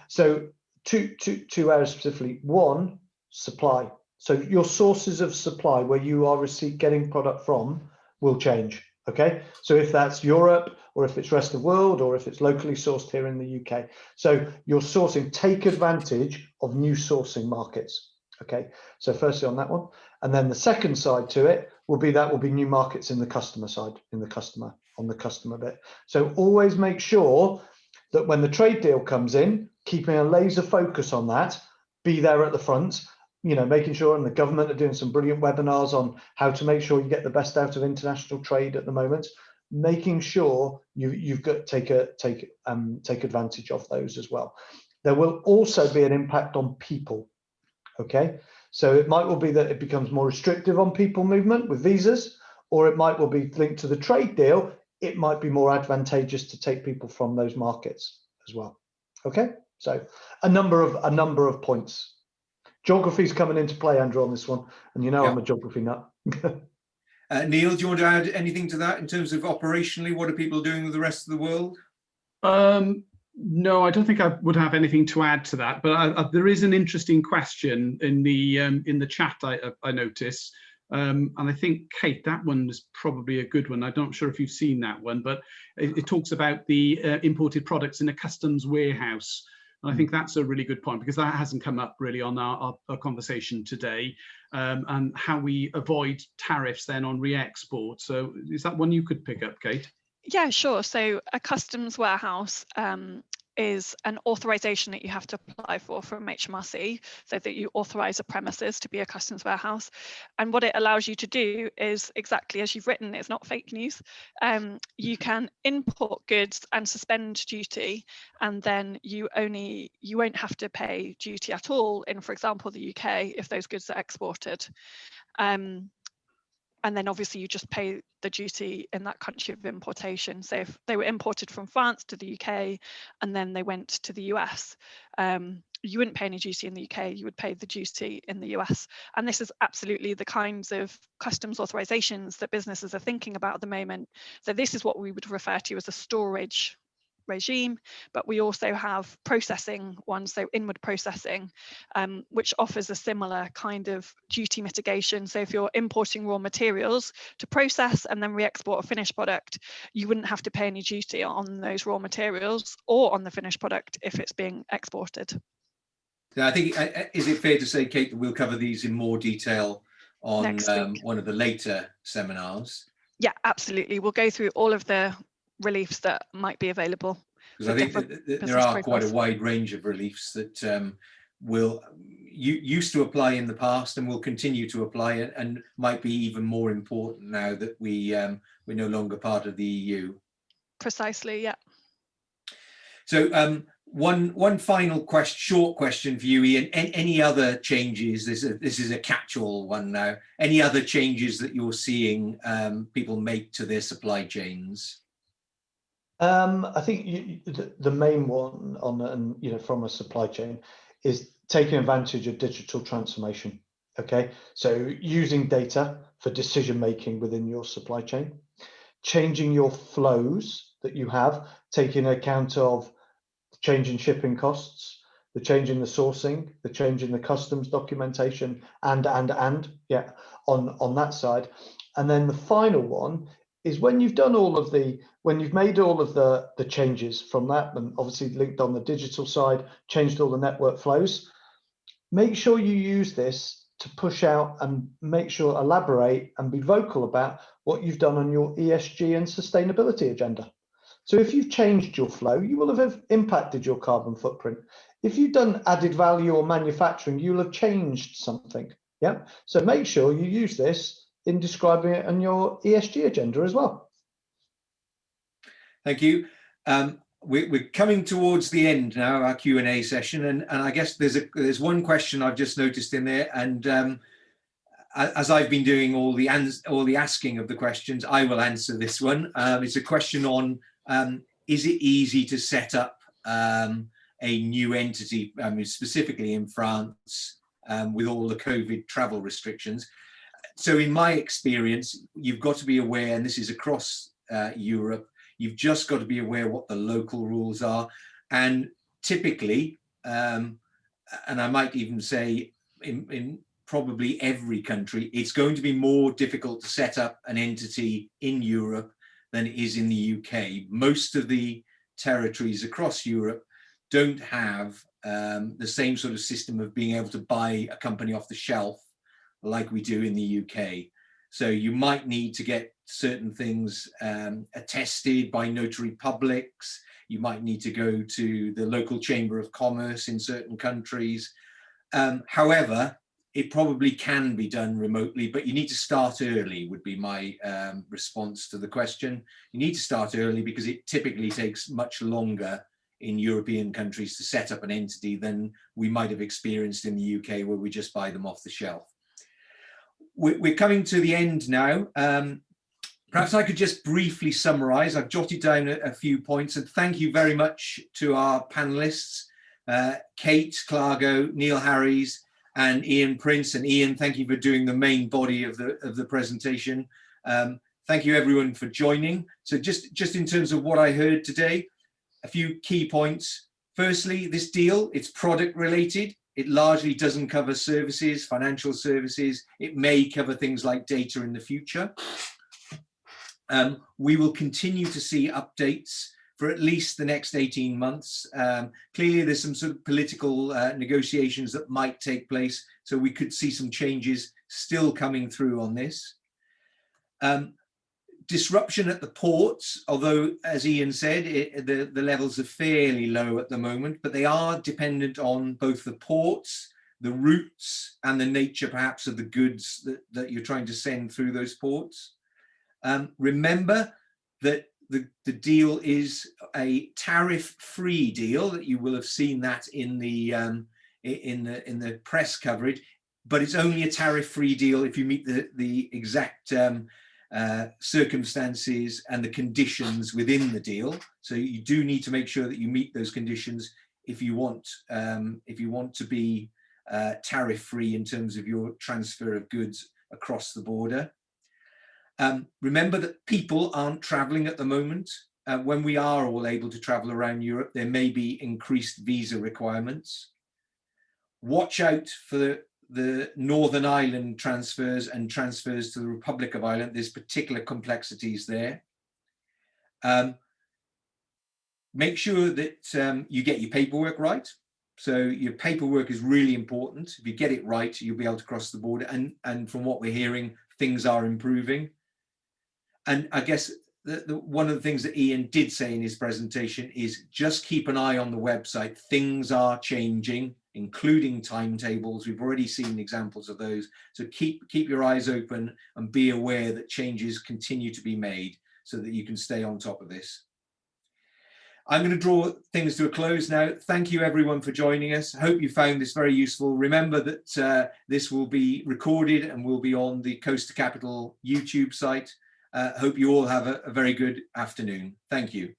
So two areas specifically. One, supply. So your sources of supply, where you are getting product from, will change. Okay, so if that's Europe, or if it's rest of the world, or if it's locally sourced here in the UK, so your sourcing, take advantage of new sourcing markets. Okay, so firstly on that one, and then the second side to it will be new markets in the customer side, on the customer bit. So always make sure that when the trade deal comes in, keeping a laser focus on that, be there at the front, making sure, and the government are doing some brilliant webinars on how to make sure you get the best out of international trade at the moment, making sure you've got to take advantage of those as well. There will also be an impact on people. Okay, so it might well be that it becomes more restrictive on people movement with visas, or it might well be linked to the trade deal. It might be more advantageous to take people from those markets as well. Okay, so a number of points. Geography's coming into play, Andrew, on this one, and Yeah. I'm a geography nut. Neil, do you want to add anything to that in terms of operationally? What are people doing with the rest of the world? No, I don't think I would have anything to add to that, but there is an interesting question in the chat I notice, and I think, Kate, that one is probably a good one. I'm not sure if you've seen that one, but it talks about the imported products in a customs warehouse. And I think that's a really good point, because that hasn't come up really on our conversation today, and how we avoid tariffs then on re-export. So is that one you could pick up, Kate? Yeah, sure. So a customs warehouse is an authorization that you have to apply for from HMRC, so that you authorize a premises to be a customs warehouse. And what it allows you to do is exactly as you've written, it's not fake news. You can import goods and suspend duty, and then you won't have to pay duty at all in, for example, the UK if those goods are exported. And then obviously you just pay the duty in that country of importation. So if they were imported from France to the UK and then they went to the US, you wouldn't pay any duty in the UK, you would pay the duty in the US. And this is absolutely the kinds of customs authorizations that businesses are thinking about at the moment. So this is what we would refer to as a storage regime, but we also have processing ones, so inward processing, which offers a similar kind of duty mitigation. So if you're importing raw materials to process and then re-export a finished product, you wouldn't have to pay any duty on those raw materials or on the finished product if it's being exported. So I think, is it fair to say, Kate, that we'll cover these in more detail on one of the later seminars? Yeah, absolutely. We'll go through all of the reliefs that might be available. Because I think that there are quite a wide range of reliefs that will used to apply in the past and will continue to apply, and might be even more important now that we're no longer part of the EU. Precisely, yeah. So one final short question for you, Ian. Any other changes? This is a catch-all one now. Any other changes that you're seeing people make to their supply chains? I think the main one on, and from a supply chain, is taking advantage of digital transformation. Okay, so using data for decision making within your supply chain, changing your flows that you have, taking account of change in shipping costs, the change in the sourcing, the change in the customs documentation, and yeah, on that side. And then the final one is when you've done all of when you've made all of the changes from that, and obviously linked on the digital side, changed all the network flows, make sure you use this to push out and elaborate and be vocal about what you've done on your ESG and sustainability agenda. So if you've changed your flow, you will have impacted your carbon footprint. If you've done added value or manufacturing, you'll have changed something. Yeah. So make sure you use this in describing it on your ESG agenda as well. Thank you. We're coming towards the end now, our Q&A session, and I guess there's one question I've just noticed in there, and as I've been doing all the asking of the questions, I will answer this one. It's a question on is it easy to set up a new entity, specifically in France, with all the COVID travel restrictions. So in my experience, you've got to be aware, and this is across Europe, you've just got to be aware what the local rules are. And typically, and I might even say in probably every country, it's going to be more difficult to set up an entity in Europe than it is in the UK. Most of the territories across Europe don't have the same sort of system of being able to buy a company off the shelf like we do in the UK. So you might need to get certain things attested by notary publics. You might need to go to the local chamber of commerce in certain countries. However, it probably can be done remotely, but you need to start early, would be my response to the question. You need to start early because it typically takes much longer in European countries to set up an entity than we might have experienced in the UK, where we just buy them off the shelf. We're coming to the end now. Perhaps I could just briefly summarize. I've jotted down a few points, and thank you very much to our panelists, Kate Clargo, Neil Harries, and Ian Prince. And Ian, thank you for doing the main body of the presentation. Thank you everyone for joining. So just in terms of what I heard today, a few key points. Firstly, this deal, it's product related. It largely doesn't cover services, financial services. It may cover things like data in the future. We will continue to see updates for at least the next 18 months. Clearly, there's some sort of political negotiations that might take place, so we could see some changes still coming through on this. Disruption at the ports, although, as Ian said, the levels are fairly low at the moment, but they are dependent on both the ports, the routes, and the nature, perhaps, of the goods that you're trying to send through those ports. Remember that the deal is a tariff-free deal. That you will have seen that in the press coverage, but it's only a tariff-free deal if you meet the exact circumstances and the conditions within the deal. So you do need to make sure that you meet those conditions if you want to be tariff-free in terms of your transfer of goods across the border. Remember that people aren't traveling at the moment. When we are all able to travel around Europe, there may be increased visa requirements. Watch out for the Northern Ireland transfers and transfers to the Republic of Ireland. There's particular complexities there. Make sure that you get your paperwork right. So your paperwork is really important. If you get it right, you'll be able to cross the border. And from what we're hearing, things are improving. And I guess one of the things that Ian did say in his presentation is just keep an eye on the website. Things are changing, including timetables. We've already seen examples of those. So keep your eyes open and be aware that changes continue to be made so that you can stay on top of this. I'm going to draw things to a close now. Thank you everyone for joining us. Hope you found this very useful. Remember that this will be recorded and will be on the Coast to Capital YouTube site. Hope you all have a very good afternoon. Thank you.